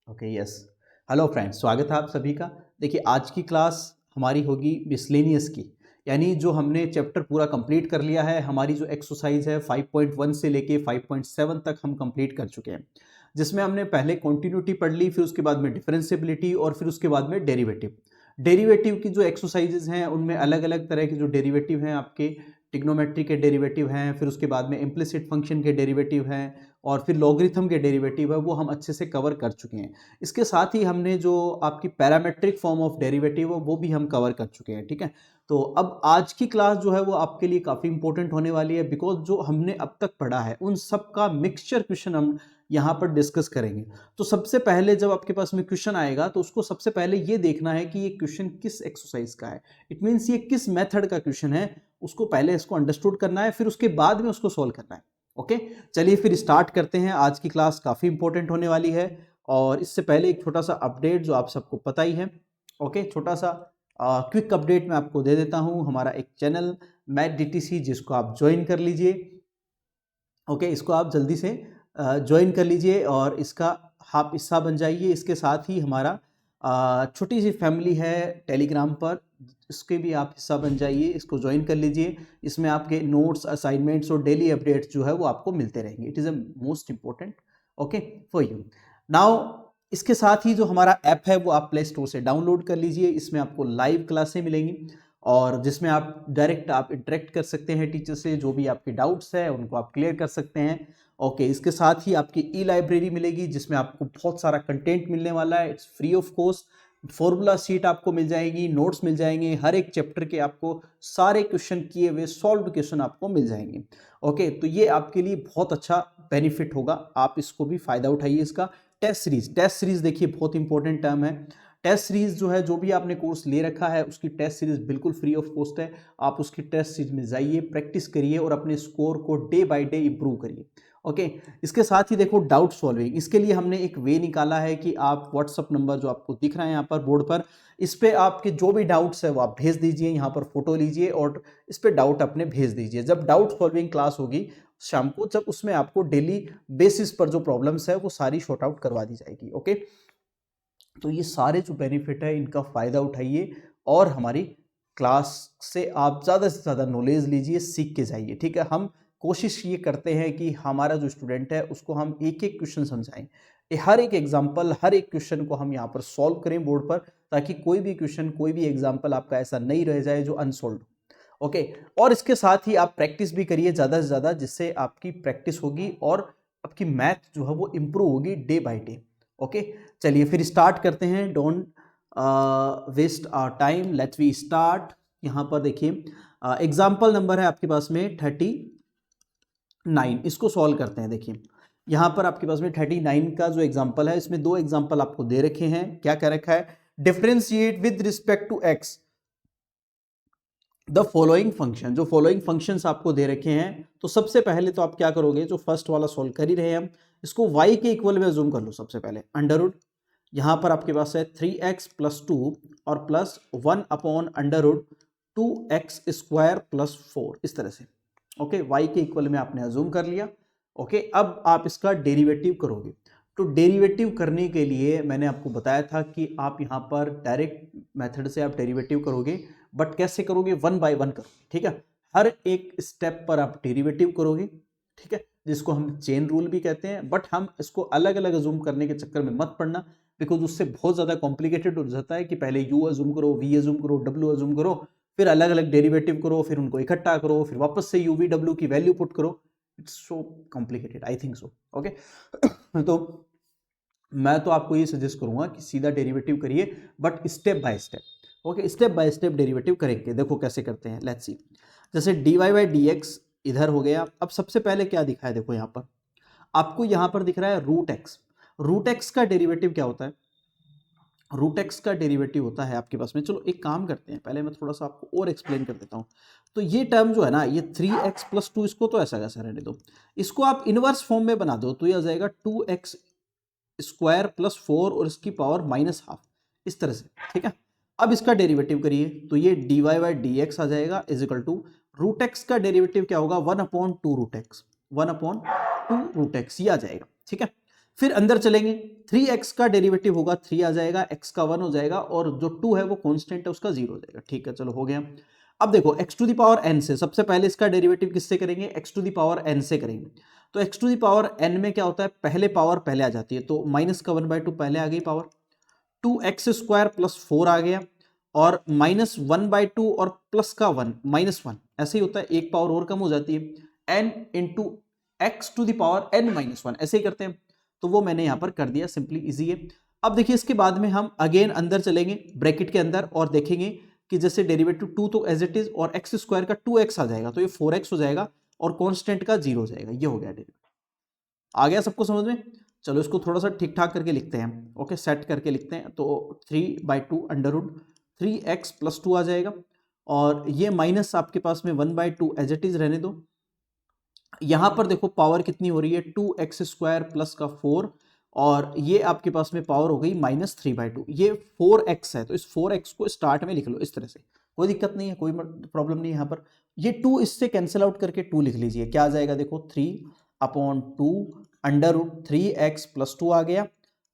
Okay yes. Hello friends, स्वागत है आप सभी का। देखिए आज की क्लास हमारी होगी मिसलेनियस की, यानी जो हमने चैप्टर पूरा कंप्लीट कर लिया है। हमारी जो एक्सरसाइज है 5.1 से लेके 5.7 तक हम कंप्लीट कर चुके हैं, जिसमें हमने पहले कॉन्टिन्यूटी पढ़ ली, फिर उसके बाद में डिफरेंशिएबिलिटी और फिर उसके बाद में डेरिवेटिव। डेरिवेटिव की जो एक्सरसाइजेज हैं उनमें अलग अलग तरह के जो डेरिवेटिव हैं आपके ट्रिग्नोमेट्री के डेरिवेटिव हैं, फिर उसके बाद में इम्प्लिसिट फंक्शन के डेरिवेटिव हैं और फिर लॉगरिथम के डेरिवेटिव है, वो हम अच्छे से कवर कर चुके हैं। इसके साथ ही हमने जो आपकी पैरामेट्रिक फॉर्म ऑफ डेरिवेटिव है वो भी हम कवर कर चुके हैं। ठीक है, तो अब आज की क्लास जो है वो आपके लिए काफ़ी इंपॉर्टेंट होने वाली है, बिकॉज जो हमने अब तक पढ़ा है उन सब का मिक्सचर क्वेश्चन हम यहाँ पर डिस्कस करेंगे। तो सबसे पहले जब आपके पास में क्वेश्चन आएगा तो उसको सबसे पहले ये देखना है कि ये क्वेश्चन किस एक्सरसाइज का है, इट मीन्स ये किस मेथड का क्वेश्चन है, उसको पहले इसको अंडरस्टूड करना है, फिर उसके बाद में उसको सॉल्व करना है। ओके, चलिए फिर स्टार्ट करते हैं। आज की क्लास काफ़ी इंपॉर्टेंट होने वाली है और इससे पहले एक छोटा सा अपडेट जो आप सबको पता ही है। ओके, छोटा सा क्विक अपडेट मैं आपको दे देता हूं। हमारा एक चैनल मैथ डीटीसी, जिसको आप ज्वाइन कर लीजिए। ओके, इसको आप जल्दी से ज्वाइन कर लीजिए और इसका आप हिस्सा बन जाइए। इसके साथ ही हमारा छोटी सी फैमिली है टेलीग्राम पर, इसके भी आप हिस्सा बन जाइए, इसको ज्वाइन कर लीजिए। इसमें आपके नोट्स, असाइनमेंट्स और डेली अपडेट्स जो है वो आपको मिलते रहेंगे। It is a most important okay for you now. इसके साथ ही जो हमारा ऐप है वो आप प्ले स्टोर से डाउनलोड कर लीजिए। इसमें आपको लाइव क्लासें मिलेंगी और जिसमें आप डायरेक्ट आप इंटरेक्ट कर सकते हैं टीचर से, जो भी आपके डाउट्स है उनको आप क्लियर कर सकते हैं। ओके, इसके साथ ही आपकी ई लाइब्रेरी मिलेगी जिसमें आपको बहुत सारा कंटेंट मिलने वाला है। It's free of cost. Formula sheet आपको मिल जाएगी, नोट्स मिल जाएंगे, हर एक चैप्टर के आपको सारे क्वेश्चन किए हुए सॉल्व क्वेश्चन आपको मिल जाएंगे। ओके, तो ये आपके लिए बहुत अच्छा बेनिफिट होगा, आप इसको भी फायदा उठाइए इसका। टेस्ट सीरीज देखिए बहुत इंपॉर्टेंट टर्म है। टेस्ट सीरीज जो है, जो भी आपने कोर्स ले रखा है उसकी टेस्ट सीरीज बिल्कुल फ्री ऑफ कॉस्ट है। आप उसकी टेस्ट सीरीज में जाइए, प्रैक्टिस करिए और अपने स्कोर को डे बाय डे इंप्रूव करिए। ओके, इसके साथ ही देखो डाउट सॉल्विंग, इसके लिए हमने एक वे निकाला है कि आप व्हाट्सअप नंबर जो आपको दिख रहा है यहाँ पर बोर्ड पर, इस पे आपके जो भी डाउट्स है वो आप भेज दीजिए, यहाँ पर फोटो लीजिए और इस पे डाउट अपने भेज दीजिए। जब डाउट सॉल्विंग क्लास होगी शाम को, जब उसमें आपको डेली बेसिस पर जो प्रॉब्लम्स है वो सारी शॉर्ट आउट करवा दी जाएगी। ओके, तो ये सारे जो बेनिफिट है इनका फ़ायदा उठाइए और हमारी क्लास से आप ज़्यादा से ज़्यादा नॉलेज लीजिए, सीख के जाइए। ठीक है, हम कोशिश ये करते हैं कि हमारा जो स्टूडेंट है उसको हम एक एक क्वेश्चन समझाएं, हर एक एग्जाम्पल, हर एक क्वेश्चन को हम यहाँ पर सॉल्व करें बोर्ड पर, ताकि कोई भी क्वेश्चन, कोई भी एग्जाम्पल आपका ऐसा नहीं रह जाए जो अनसॉल्व। ओके, और इसके साथ ही आप प्रैक्टिस भी करिए ज़्यादा से ज़्यादा, जिससे आपकी प्रैक्टिस होगी और आपकी मैथ जो है वो इम्प्रूव होगी डे बाय डे। ओके, चलिए फिर स्टार्ट करते हैं। Don't waste our time, let's we start. यहाँ पर देखिए एग्जाम्पल नंबर है आपके पास में 39, इसको सॉल्व करते हैं। देखिए यहाँ पर आपके पास में 39 का जो एग्जाम्पल है, इसमें दो एग्जाम्पल आपको दे रखे हैं। क्या कह रखा है? Differentiate with respect to x the following function. जो फॉलोइंग फंक्शंस आपको दे रखे हैं, तो सबसे पहले तो आप क्या करोगे, जो फर्स्ट वाला सॉल्व कर ही रहे हैं हम, इसको y के इक्वल में जूम कर लो। सबसे पहले अंडर रूट, यहाँ पर आपके पास है 3x प्लस 2 और plus 1 upon under root 2x square plus 4, इस तरह से। ओके, y के इक्वल में आपने अजूम कर लिया। ओके, अब आप इसका डेरिवेटिव करोगे। तो डेरिवेटिव करने के लिए मैंने आपको बताया था कि आप यहाँ पर डायरेक्ट मेथड से आप डेरिवेटिव करोगे, बट कैसे करोगे? वन बाय वन करोगे। ठीक है, हर एक स्टेप पर आप डेरिवेटिव करोगे। ठीक है, जिसको हम चेन रूल भी कहते हैं, बट हम इसको अलग अलग अजूम करने के चक्कर में मत पड़ना, बिकॉज उससे बहुत ज़्यादा कॉम्प्लिकेटेड हो जाता है कि पहले यू अजूम करो, वी अजूम करो, डब्ल्यू अजूम करो, फिर अलग अलग डेरिवेटिव करो, फिर उनको इकट्ठा करो, फिर वापस से यू वी डब्ल्यू की वैल्यू पुट करो। It's so complicated, I think so. Okay, तो मैं तो आपको ये सजेस्ट करूंगा कि सीधा डेरिवेटिव करिए, but step by step. Okay, step by step derivative करेंगे। देखो कैसे करते हैं, लेट्स सी। जैसे d y by d x इधर हो गया। अब सबसे पहले क्या दिखा है, देखो यहाँ पर आपको यहाँ पर दिख रहा है रूट एक्स। रूट एक्स का डेरिवेटिव क्या होता है? रूट एक्स का डेरिवेटिव होता है आपके पास में, चलो एक काम करते हैं, पहले मैं थोड़ा सा आपको और एक्सप्लेन कर देता हूँ। तो ये टर्म जो है ना, ये 3x प्लस 2, इसको तो ऐसा कैसा रहने दो, इसको आप इनवर्स फॉर्म में बना दो, तो ये आ जाएगा 2x स्क्वायर प्लस 4 और इसकी पावर माइनस हाफ, इस तरह से। ठीक है, अब इसका डेरिवेटिव करिए, तो ये d y by d x आ जाएगा is equal to root x का डेरिवेटिव क्या होगा? 1 upon 2 root x, 1 upon 2 root x, ये आ जाएगा। ठीक है, फिर अंदर चलेंगे, 3x का डेरिवेटिव होगा 3 आ जाएगा, x का 1 हो जाएगा और जो 2 है वो कांस्टेंट है उसका 0 हो जाएगा। ठीक है, चलो हो गया। अब देखो x to the power n से सबसे पहले इसका डेरिवेटिव किससे करेंगे, x to the power n से करेंगे। तो x to the power n में क्या होता है, पहले पावर पहले आ जाती है, तो माइनस का 1/2 पहले आ गई पावर, 2x² प्लस 4 आ गया और -1/2 और प्लस का 1 -1 ऐसे ही होता है, एक पावर और कम हो जाती है, n into x to the power n-1 ऐसे ही करते हैं। तो वो मैंने यहां पर कर दिया, सिंपली इजी है। अब देखिए इसके बाद में हम अगेन अंदर चलेंगे ब्रैकेट के अंदर और देखेंगे कि जैसे डेरिवेटिव 2 तो एज इट इज और x² का 2x आ जाएगा, तो ये 4x हो जाएगा और कांस्टेंट का 0 हो जाएगा। ये हो गया डेरिवेटिव। आ गया सबको समझ में? चलो इसको थोड़ा सा ठीक ठाक करके लिखते हैं, ओके, सेट करके लिखते हैं। तो 3/2 अंडर रूट 3x प्लस 2 आ जाएगा और ये माइनस आपके पास में 1/2 एज इट इज रहने दो। यहां पर देखो पावर कितनी हो रही है, 2x² प्लस का 4 और ये आपके पास में पावर हो गई -3/2। ये 4x है, तो इस 4x को स्टार्ट में लिख लो इस तरह से, कोई दिक्कत नहीं है, कोई प्रॉब्लम नहीं है यहाँ पर। ये 2 इससे कैंसिल आउट करके 2 लिख लीजिए, क्या आ जाएगा देखो 3/2 अंडर रूट 3x प्लस 2 आ गया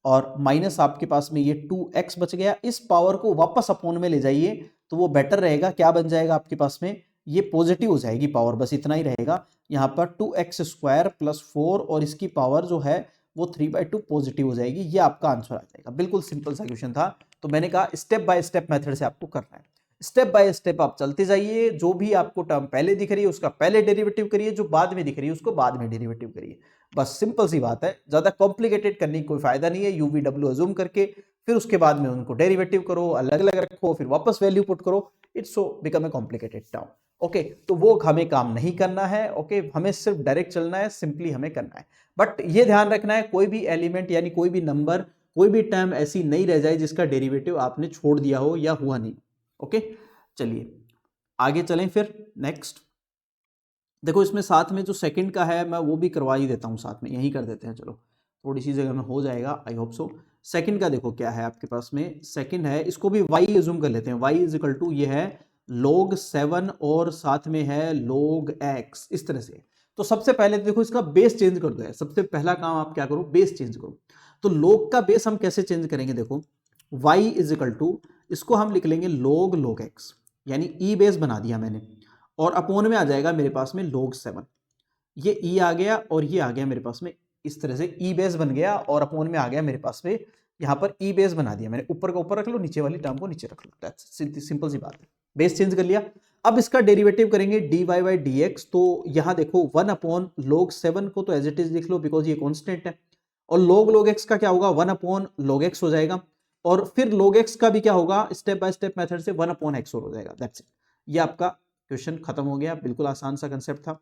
और माइनस आपके पास में ये 2x बच गया। इस पावर को वापस अपॉन में ले जाइए तो वो बेटर रहेगा, क्या बन जाएगा आपके पास में, ये पॉजिटिव हो जाएगी पावर, बस इतना ही रहेगा। यहाँ पर 2x² प्लस 4 और इसकी पावर जो है वो 3/2 पॉजिटिव हो जाएगी। ये आपका आंसर आ जाएगा। बिल्कुल सिंपल सा क्वेश्चन था, तो मैंने कहा स्टेप बाय स्टेप मेथड से आपको करना है। स्टेप बाय स्टेप आप चलते जाइए, जो भी आपको टर्म पहले दिख रही है उसका पहले डेरिवेटिव करिए, जो बाद में दिख रही है उसको बाद में डेरिवेटिव करिए। बस सिंपल सी बात है, ज्यादा कॉम्प्लिकेटेड करने की कोई फायदा नहीं है। UVW अज्यूम करके फिर उसके बाद में उनको डेरिवेटिव करो, अलग अलग रखो, फिर वापस वैल्यू पुट करो, it's so become a complicated term. Okay, तो वो हमें काम नहीं करना है। ओके, हमें सिर्फ डायरेक्ट चलना है, सिंपली हमें करना है। बट ये ध्यान रखना है कोई भी एलिमेंट यानी कोई भी नंबर, कोई भी टर्म ऐसी नहीं रह जाए जिसका डेरिवेटिव आपने छोड़ दिया हो या हुआ नहीं। ओके, चलिए आगे चलें फिर नेक्स्ट। देखो इसमें साथ में जो सेकंड का है मैं वो भी करवा ही देता हूं, साथ में यही कर देते हैं। चलो थोड़ी सी जगह में हो जाएगा, आई होप सो। सेकंड का देखो क्या है आपके पास में, सेकंड है, इसको भी y एज्यूम कर लेते हैं। y इज इक्वल टू ये है log 7 और साथ में है log x, इस तरह से। तो सबसे पहले देखो इसका बेस चेंज कर दो, सबसे पहला काम आप क्या करो, बेस चेंज करो। तो log का बेस हम कैसे चेंज करेंगे, देखो y इज इक्वल टू, इसको हम लिख लेंगे log x, यानी ई बेस बना दिया मैंने और अपोन में आ जाएगा मेरे पास में log 7। ये ई आ गया और ये आ गया मेरे पास में, इस तरह से ई बेस बन गया और अपोन में आ गया मेरे पास में, यहाँ पर ई बेस बना दिया मैंने। ऊपर का ऊपर रख लो, नीचे वाली टर्म को नीचे रख लो, सिंपल सी बात है। बेस चेंज कर लिया। अब इसका डेरिवेटिव करेंगे dy/dx। तो यहाँ देखो 1/log 7 को तो एज इट इज लिख लो बिकॉज ये कॉन्स्टेंट है, और log x का क्या होगा, 1/log x हो जाएगा, और फिर log x का भी क्या होगा, स्टेप बाय स्टेप मेथड से 1/x हो जाएगा। दैट्स इट, ये आपका क्वेश्चन खत्म हो गया। बिल्कुल आसान सा कंसेप्ट था।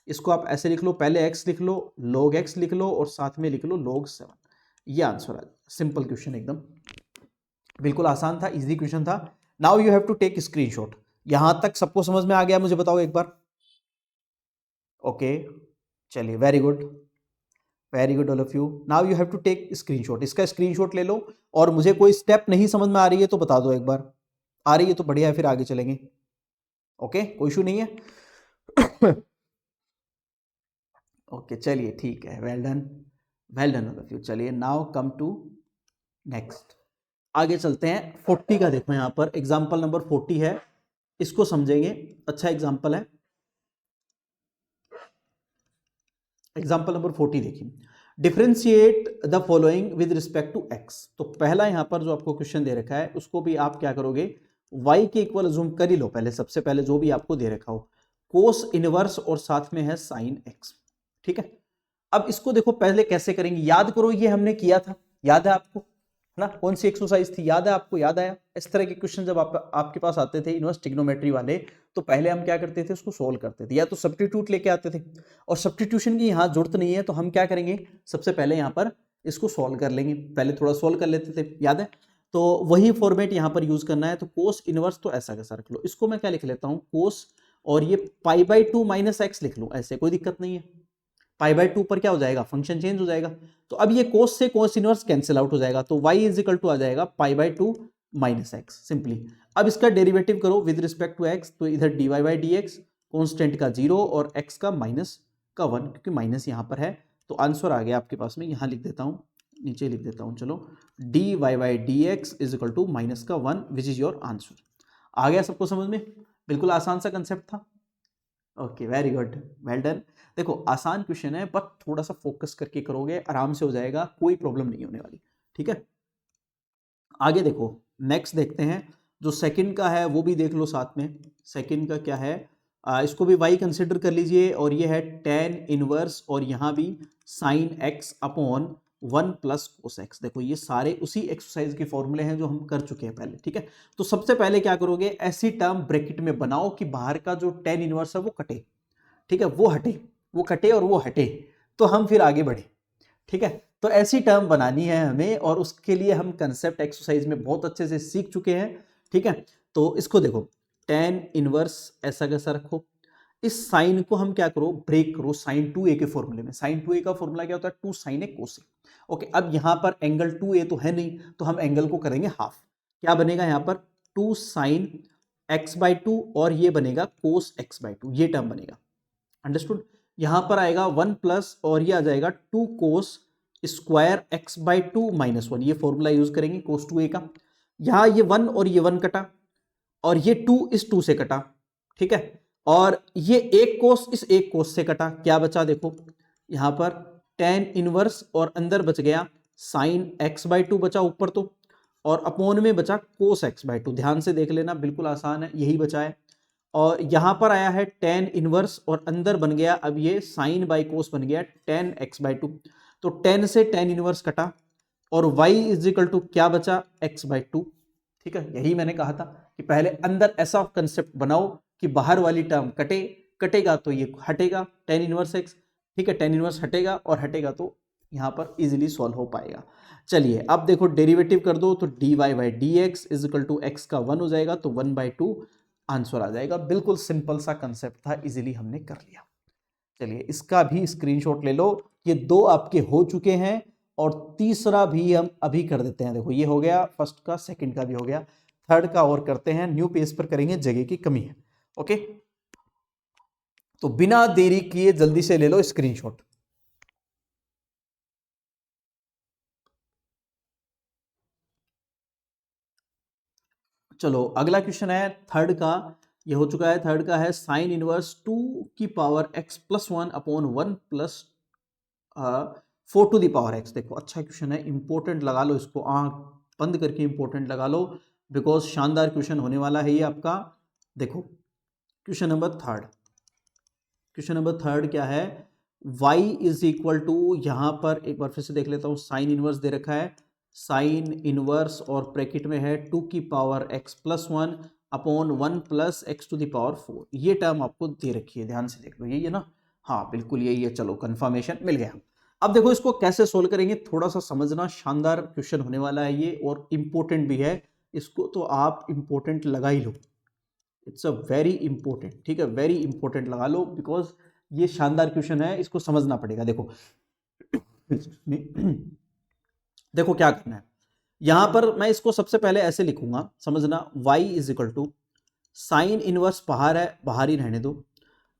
इसको आप ऐसे लिख लो, पहले x लिख लो, log x लिख लो और साथ में लिख लो log 7। ये आंसर आ जाएगा। सिंपल क्वेश्चन, एकदम बिल्कुल आसान था, इजी क्वेश्चन था। Now you have to take screenshot. यहां तक सबको समझ में आ गया, मुझे बताओ एक बार। ओके, चलिए, very good, very good all of you. Now you have to take screenshot. इसका स्क्रीनशॉट ले लो और मुझे कोई स्टेप नहीं समझ में आ रही है तो बता दो एक बार। आ रही है तो बढ़िया है, फिर आगे चलेंगे। ओके, कोई इशू नहीं है। ओके, चलिए ठीक है, well done, well done all of you. चलिए नाउ कम टू नेक्स्ट, आगे चलते हैं। 40 का देखो, यहां पर एग्जांपल नंबर 40 है, इसको समझेंगे। अच्छा एग्जांपल है, एग्जांपल नंबर 40 देखिए, differentiate the following with respect to x. तो पहला यहां पर जो आपको क्वेश्चन दे रखा है उसको भी आप क्या करोगे, y के इक्वल अज्यूम कर ही लो पहले, सबसे पहले जो भी आपको दे रखा हो, कोस इनवर्स और साथ में है साइन x। ठीक है, अब इसको देखो पहले कैसे करेंगे, याद करो ये हमने किया था, याद है आपको ना, कौन सी एक्सरसाइज थी, याद है आपको, याद आया? इस तरह के क्वेश्चन जब आपके पास आते थे इनवर्स ट्रिग्नोमेट्री वाले, तो पहले हम क्या करते थे, उसको सोल्व करते थे, या तो सब्स्टिट्यूट लेके आते थे, और सब्स्टिट्यूशन की यहाँ जरूरत नहीं है, तो हम क्या करेंगे, सबसे पहले यहाँ पर इसको सोल्व कर लेंगे। पहले थोड़ा सोल्व कर लेते थे, याद है? तो वही फॉर्मेट यहाँ पर यूज करना है। तो कोस इनवर्स तो ऐसा कैसा रख लो, इसको मैं क्या लिख लेता हूँ, कोस, और ये π/2 - x लिख लूँ, ऐसे कोई दिक्कत नहीं है। π/2 पर क्या हो जाएगा, फंक्शन चेंज हो जाएगा। तो अब ये कोस से कोस इनवर्स कैंसिल आउट हो जाएगा, तो y इज इक्वल टू आ जाएगा π/2 - x सिंपली। अब इसका डेरिवेटिव करो विद रिस्पेक्ट टू x, तो इधर dy/dx, कॉन्स्टेंट का 0 और x का -1, क्योंकि माइनस यहाँ पर है, तो आंसर आ गया आपके पास में, यहाँ लिख देता हूँ नीचे लिख देता हूँ, चलो d y by d x is equal to minus का 1 विच इज योर आंसर। आ गया सबको समझ में? बिल्कुल आसान सा कंसेप्ट था। Okay, very good, well done. देखो आसान क्वेश्चन है, बट थोड़ा सा फोकस करके करोगे आराम से हो जाएगा, कोई प्रॉब्लम नहीं होने वाली। ठीक है, आगे देखो, नेक्स्ट देखते हैं। जो सेकंड का है वो भी देख लो साथ में। सेकंड का क्या है, इसको भी y कंसिडर कर लीजिए, और ये है tan इनवर्स, और यहाँ भी sin x upon 1 plus cos x. देखो ये सारे उसी एक्सरसाइज के फॉर्मूले हैं जो हम कर चुके हैं पहले। ठीक है, तो सबसे पहले क्या करोगे, ऐसी टर्म ब्रैकेट में बनाओ कि बाहर का जो tan इनवर्स है वो कटे। ठीक है, वो हटे, वो कटे और वो हटे, तो हम फिर आगे बढ़े। ठीक है, तो ऐसी टर्म बनानी है हमें, और उसके लिए हम कंसेप्ट एक्सरसाइज में बहुत अच्छे से सीख चुके हैं। ठीक है, तो इसको देखो, tan इनवर्स ऐसा कैसा रखो, इस साइन को हम क्या करो, ब्रेक करो साइन 2a के फॉर्मूले में। साइन 2a का फॉर्मूला क्या होता है, 2 sin a cos a। Okay, अब यहां पर एंगल 2a तो है नहीं, तो हम एंगल को करेंगे हाफ। क्या बनेगा यहां पर, 2 sin x/2, और ये बनेगा cos x/2, ये टर्म बनेगा। अंडरस्टूड? यहां पर आएगा 1 प्लस, और ये आ जाएगा 2 cos स्क्वायर x/2 माइनस 1, ये फॉर्मूला यूज करेंगे cos 2a का। यहां ये 1 और ये 1 कटा, और ये 2 इस 2 से कटा। ठीक है, और ये एक कोस इस एक कोस से कटा, क्या बचा देखो, यहां पर tan इनवर्स, और अंदर बच गया sin x/2 बचा ऊपर तो, और अपॉन में बचा cos x/2। ध्यान से देख लेना, बिल्कुल आसान है, यही बचा है। और यहां पर आया है tan इनवर्स, और अंदर बन गया अब ये sin बाई कोस बन गया tan x/2। तो tan से tan इनवर्स कटा, और y इज इक्वल टू क्या बचा, x/2। ठीक है, यही मैंने कहा था कि पहले अंदर ऐसा कंसेप्ट बनाओ कि बाहर वाली टर्म कटे, कटेगा तो ये हटेगा tan इनवर्स x। ठीक है, tan इनवर्स हटेगा, और हटेगा तो यहां पर इजीली सॉल्व हो पाएगा। चलिए अब देखो डेरिवेटिव कर दो, तो d y by d x is equal to x का 1 हो जाएगा, तो 1/2 आंसर आ जाएगा। बिल्कुल सिंपल सा कंसेप्ट था, इजीली हमने कर लिया। चलिए इसका भी स्क्रीनशॉट ले लो, ये 2 आपके हो चुके हैं, और तीसरा भी हम अभी कर देते हैं। देखो ये हो गया फर्स्ट का, सेकंड का भी हो गया, थर्ड का और करते हैं। न्यू पेज पर करेंगे, जगह की कमी है। ओके, तो बिना देरी किए जल्दी से ले लो स्क्रीनशॉट। चलो अगला क्वेश्चन है थर्ड का, ये हो चुका है। थर्ड का है साइन इनवर्स 2 की power x plus 1 upon 1 plus 4 to the power x। देखो अच्छा क्वेश्चन है, इंपॉर्टेंट लगा लो इसको, आंख बंद करके इंपॉर्टेंट लगा लो, बिकॉज शानदार क्वेश्चन होने वाला है ये आपका। देखो question number third, question number third क्या है, y इज इक्वल टू, यहां पर एक बार फिर से देख लेता हूं, साइन इनवर्स दे रखा है, साइन इनवर्स और ब्रैकेट में है 2 की power x plus 1 upon 1 plus x to the power 4। ये टर्म आपको दे रखी है, ध्यान से देख लो, यही है ना? हाँ बिल्कुल यही है। चलो कंफर्मेशन मिल गया। अब देखो इसको कैसे सोल्व करेंगे, थोड़ा सा समझना, शानदार क्वेश्चन होने वाला है ये, और इंपॉर्टेंट भी है। इसको तो आप इंपॉर्टेंट लगा ही लो, इट्स अ वेरी इंपॉर्टेंट। ठीक है, वेरी इंपॉर्टेंट लगा लो, बिकॉज ये शानदार क्वेश्चन है, इसको समझना पड़ेगा। देखो देखो क्या करना है, यहां पर मैं इसको सबसे पहले ऐसे लिखूंगा, समझना, y is equal to sine inverse बाहर है, बाहर ही रहने दो,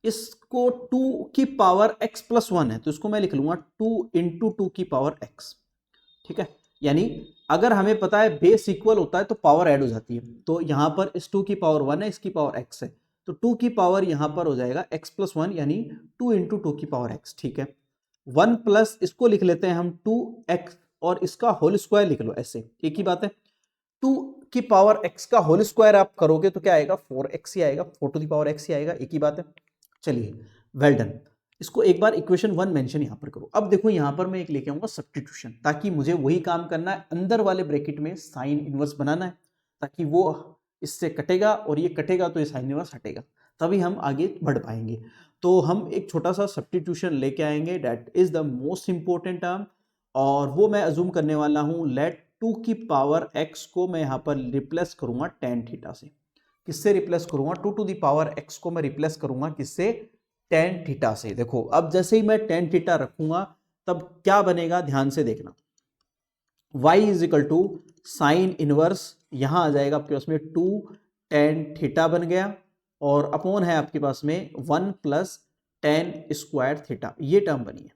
इसको 2 की पावर x प्लस 1 है, तो इसको मैं लिख लूंगा 2 इंटू 2 की पावर x। ठीक है, यानी अगर हमें पता है बेस इक्वल होता है तो पावर ऐड हो जाती है, तो यहां पर इस 2 की पावर 1 है, इसकी पावर x है, तो 2 की पावर यहां पर हो जाएगा x प्लस 1, यानी 2 इंटू 2 की पावर x। ठीक है, 1 प्लस इसको लिख लेते हैं हम 2x, और इसका होल स्क्वायर लिख लो, ऐसे एक ही बात है। 2 की पावर x का होल स्क्वायर आप करोगे तो क्या आएगा, 4x ही आएगा, 4 टू द पावर x ही आएगा, एक ही बात है। चलिए वेल डन, इसको एक बार इक्वेशन 1 मेंशन यहां पर करो। अब देखो यहां पर मैं एक लेके आऊंगा सब्स्टिट्यूशन, ताकि मुझे वही काम करना है, अंदर वाले ब्रैकेट में साइन इनवर्स बनाना है, ताकि वो इससे कटेगा और ये कटेगा तो ये साइन इनवर्स हटेगा, तभी हम आगे बढ़ पाएंगे। तो हम एक छोटा सा सब्स्टिट्यूशन लेके आएंगे, that is the most important term, और वो मैं अज्यूम करने वाला हूं, लेट 2 की पावर x को मैं यहां पर रिप्लेस करूंगा tan थीटा से। किससे रिप्लेस करूंगा, 2 टू द पावर x को मैं रिप्लेस करूंगा किससे, tan थीटा से। देखो अब जैसे ही मैं tan थीटा रखूंगा तब क्या बनेगा, ध्यान से देखना, y is equal to sine inverse, यहां आ जाएगा आपके पास में 2 tan थीटा बन गया, और अपॉन है आपके पास में 1 प्लस tan स्क्वायर थीटा, ये टर्म बनी है।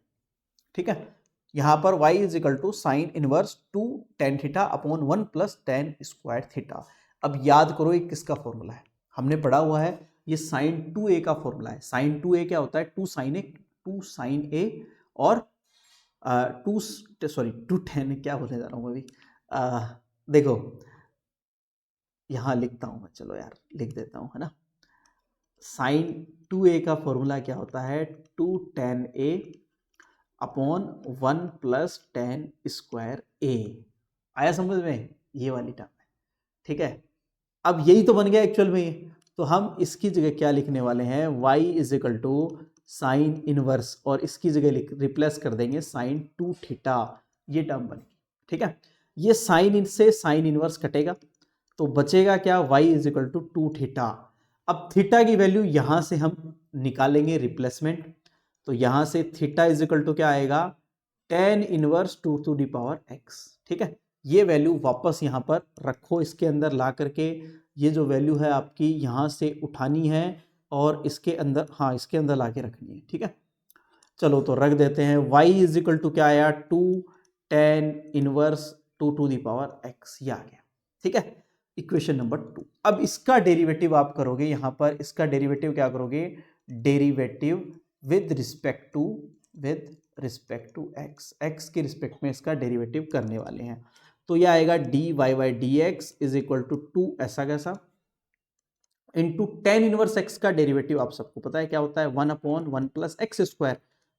ठीक है, यहाँ पर y is equal to sine inverse 2 tan theta upon 1 plus tan square theta. अब याद करो ये किसका फॉर्मूला है, हमने पढ़ा हुआ है, ये साइन 2a का फॉर्मूला है। साइन 2a क्या होता है, 2 sin a और टू tan, क्या बोलने जा रहा हूँ मैं अभी, देखो यहाँ लिखता हूँ मैं, चलो यार लिख देता हूँ, है ना। साइन 2a का फॉर्मूला क्या होता है, 2 tan a upon 1 plus tan square a। आया समझ में, ये वाली टर्म है, ठीक है। अब यही तो बन गया एक्चुअल में ये, तो हम इसकी जगह क्या लिखने वाले हैं, y is equal to sine inverse, और इसकी जगह रिप्लेस कर देंगे साइन 2 थीटा, ये टर्म बनेगी, ठीक है। ये साइन इनसे साइन इनवर्स कटेगा, तो बचेगा क्या, y is equal to 2 theta. अब थीटा की वैल्यू यहां से हम निकालेंगे रिप्लेसमेंट, तो यहां से थीटा इज इक्वल टू क्या आएगा, tan inverse 2 to the power x, ठीक है। ये वैल्यू वापस यहां पर रखो, इसके अंदर ला करके ये जो वैल्यू है आपकी यहां से उठानी है और इसके अंदर, हाँ इसके अंदर ला के रखनी है, ठीक है। चलो तो रख देते हैं, y इज इक्वल टू क्या आया, 2 tan inverse 2 to the power x, ये आ गया, ठीक है। Equation number 2। अब इसका डेरिवेटिव आप करोगे, यहां पर इसका डेरिवेटिव क्या करोगे, derivative with respect to x के रिस्पेक्ट में इसका डेरिवेटिव करने वाले हैं। तो यह आएगा dy by d x is equal to 2 ऐसा कैसा इंटू टेन इनवर्स x का डेरिवेटिव आप सबको पता है क्या होता है, 1 अपॉन 1 प्लस एक्स स्क्वायर,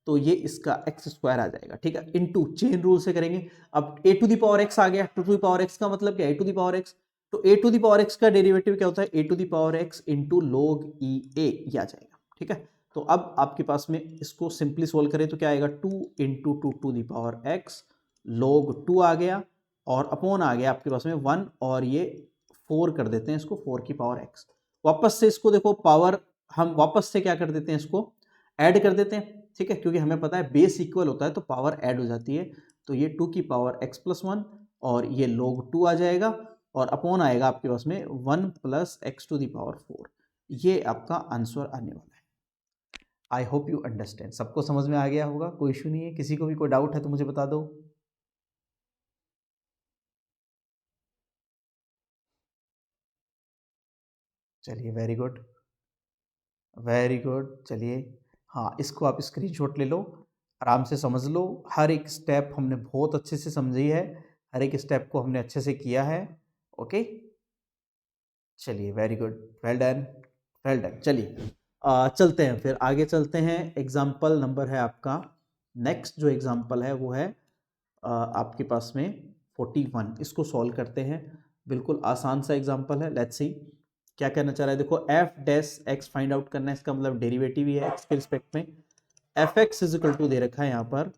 तो ये इसका एक्स स्क्वायर आ जाएगा, ठीक है, इनटू चेन रूल से करेंगे। अब a to the power x आ गया, टू दी पावर x का मतलब क्या है, a to the power x, तो a to the power x का डेरिवेटिव क्या होता है, a to the power x into log e a, ये आ जाएगा, ठीक है। तो अब आपके पास में इसको सिंपली सोल्व करें तो क्या आएगा, 2 into to to the power x log 2 आ गया, और अपॉन आ गया आपके पास में 1, और ये 4 कर देते हैं इसको, 4 की पावर x। वापस से इसको देखो पावर, हम वापस से क्या कर देते हैं, इसको ऐड कर देते हैं, ठीक है, क्योंकि हमें पता है बेस इक्वल होता है तो पावर ऐड हो जाती है। तो ये 2 की पावर x प्लस 1 और ये log 2 आ जाएगा, और अपॉन आएगा आपके पास में 1 plus x to the power 4। ये आपका आंसर आने वाला है। आई होप यू अंडरस्टैंड, सबको समझ में आ गया होगा, कोई इशू नहीं है, किसी को भी कोई डाउट है तो मुझे बता दो। चलिए वेरी गुड, वेरी गुड, चलिए हाँ इसको आप स्क्रीनशॉट ले लो, आराम से समझ लो, हर एक स्टेप हमने बहुत अच्छे से समझी है, हर एक स्टेप को हमने अच्छे से किया है, ओके। चलिए very good, well done, well done. चलिए चलते हैं, फिर आगे चलते हैं। एग्जाम्पल नंबर है आपका, नेक्स्ट जो एग्जाम्पल है वो है आपके पास में 41, इसको सॉल्व करते हैं। बिल्कुल आसान सा एग्जाम्पल है, लेट्स सी क्या कहना चाह रहा है। देखो F dash x find out करना है, इसका मतलब डेरिवेटिव ही है एक्स के रिस्पेक्ट में। F x is equal to दे रखा है यहाँ पर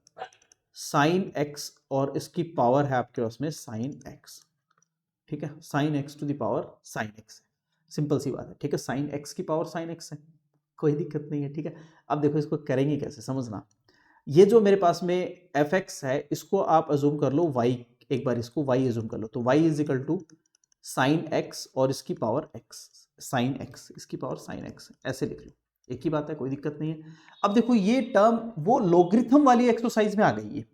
साइन एक्स, और इसकी पावर है आपके पास में साइन एक्स, ठीक है, sine x to the power sine x है, सिंपल सी बात है, ठीक है, साइन एक्स की पावर साइन एक्स है, कोई दिक्कत नहीं है, ठीक है। अब देखो इसको करेंगे कैसे, समझना। ये जो मेरे पास में एफ एक्स है, इसको आप अजूम कर लो वाई, एक बार इसको वाई अजूम कर लो, तो y is equal to sine x और इसकी पावर एक्स, साइन एक्स इसकी पावर साइन एक्स, ऐसे लिख लो, एक ही बात है, कोई दिक्कत नहीं है। अब देखो ये टर्म वो लोगरिथम वाली एक्सरसाइज में आ गई है,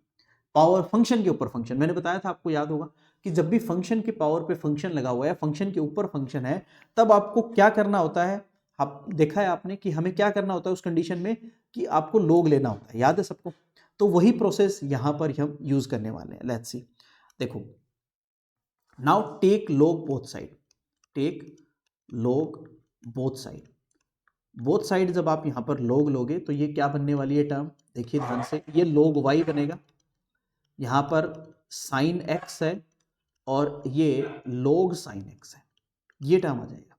पावर फंक्शन के ऊपर फंक्शन, मैंने बताया था आपको, याद होगा कि जब भी फंक्शन के पावर पे फंक्शन लगा हुआ है, फंक्शन के ऊपर फंक्शन है, तब आपको क्या करना होता है, आप देखा है आपने कि हमें क्या करना होता है उस कंडीशन में, कि आपको लोग लेना होता है, याद है सबको। तो वही प्रोसेस यहां पर हम यूज करने वाले हैं, लेट्स सी। देखो now take log both side, take log both side, both side जब आप यहां पर log लोगे तो ये क्या बनने वाली है टर्म, देखिए ध्यान से, ये log y बनेगा, यहां पर साइन x है और ये log साइन x है, ये टर्म आ जाएगा,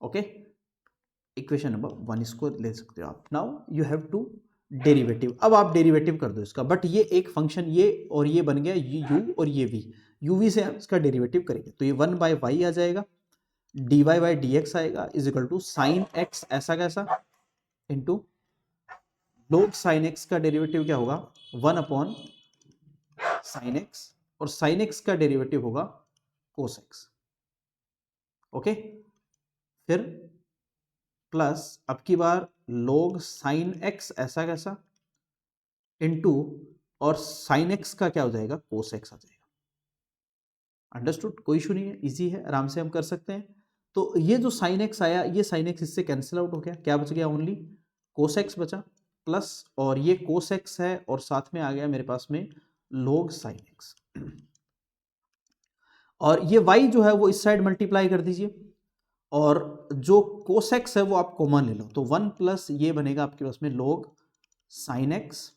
ओके। इक्वेशन नंबर 1 इसको ले सकते हो आप। Now you have to derivative, अब आप डेरिवेटिव कर दो इसका, बट ये एक फंक्शन ये और ये बन गया u और ये v, uv से हम इसका डेरिवेटिव करेंगे, तो ये 1 बाय वाई आ जाएगा, dy बाई डी एक्स आएगा is equal to sine x ऐसा कैसा इंटू log साइन एक्स का डेरिवेटिव क्या होगा, 1 अपॉन साइन एक्स, और साइन एक्स का डेरिवेटिव होगा कोस एक्स, ओके। फिर प्लस अब की बार log साइन एक्स ऐसा कैसा इंटू और साइन एक्स का क्या हो जाएगा, कोस एक्स आ जाएगा। अंडरस्टूड, कोई इशू नहीं है, इजी है, आराम से हम कर सकते हैं। तो ये जो साइन एक्स आया, ये साइन एक्स इससे कैंसिल आउट हो गया, क्या बच गया, ओनली कोस एक्स बचा, प्लस और ये कोस एक्स है और साथ में आ गया मेरे पास में log साइन एक्स। और ये y जो है वो इस साइड मल्टीप्लाई कर दीजिए, और जो कोस एक्स है वो आप कॉमन ले लो, तो 1 प्लस ये बनेगा आपके पास में log साइन एक्स,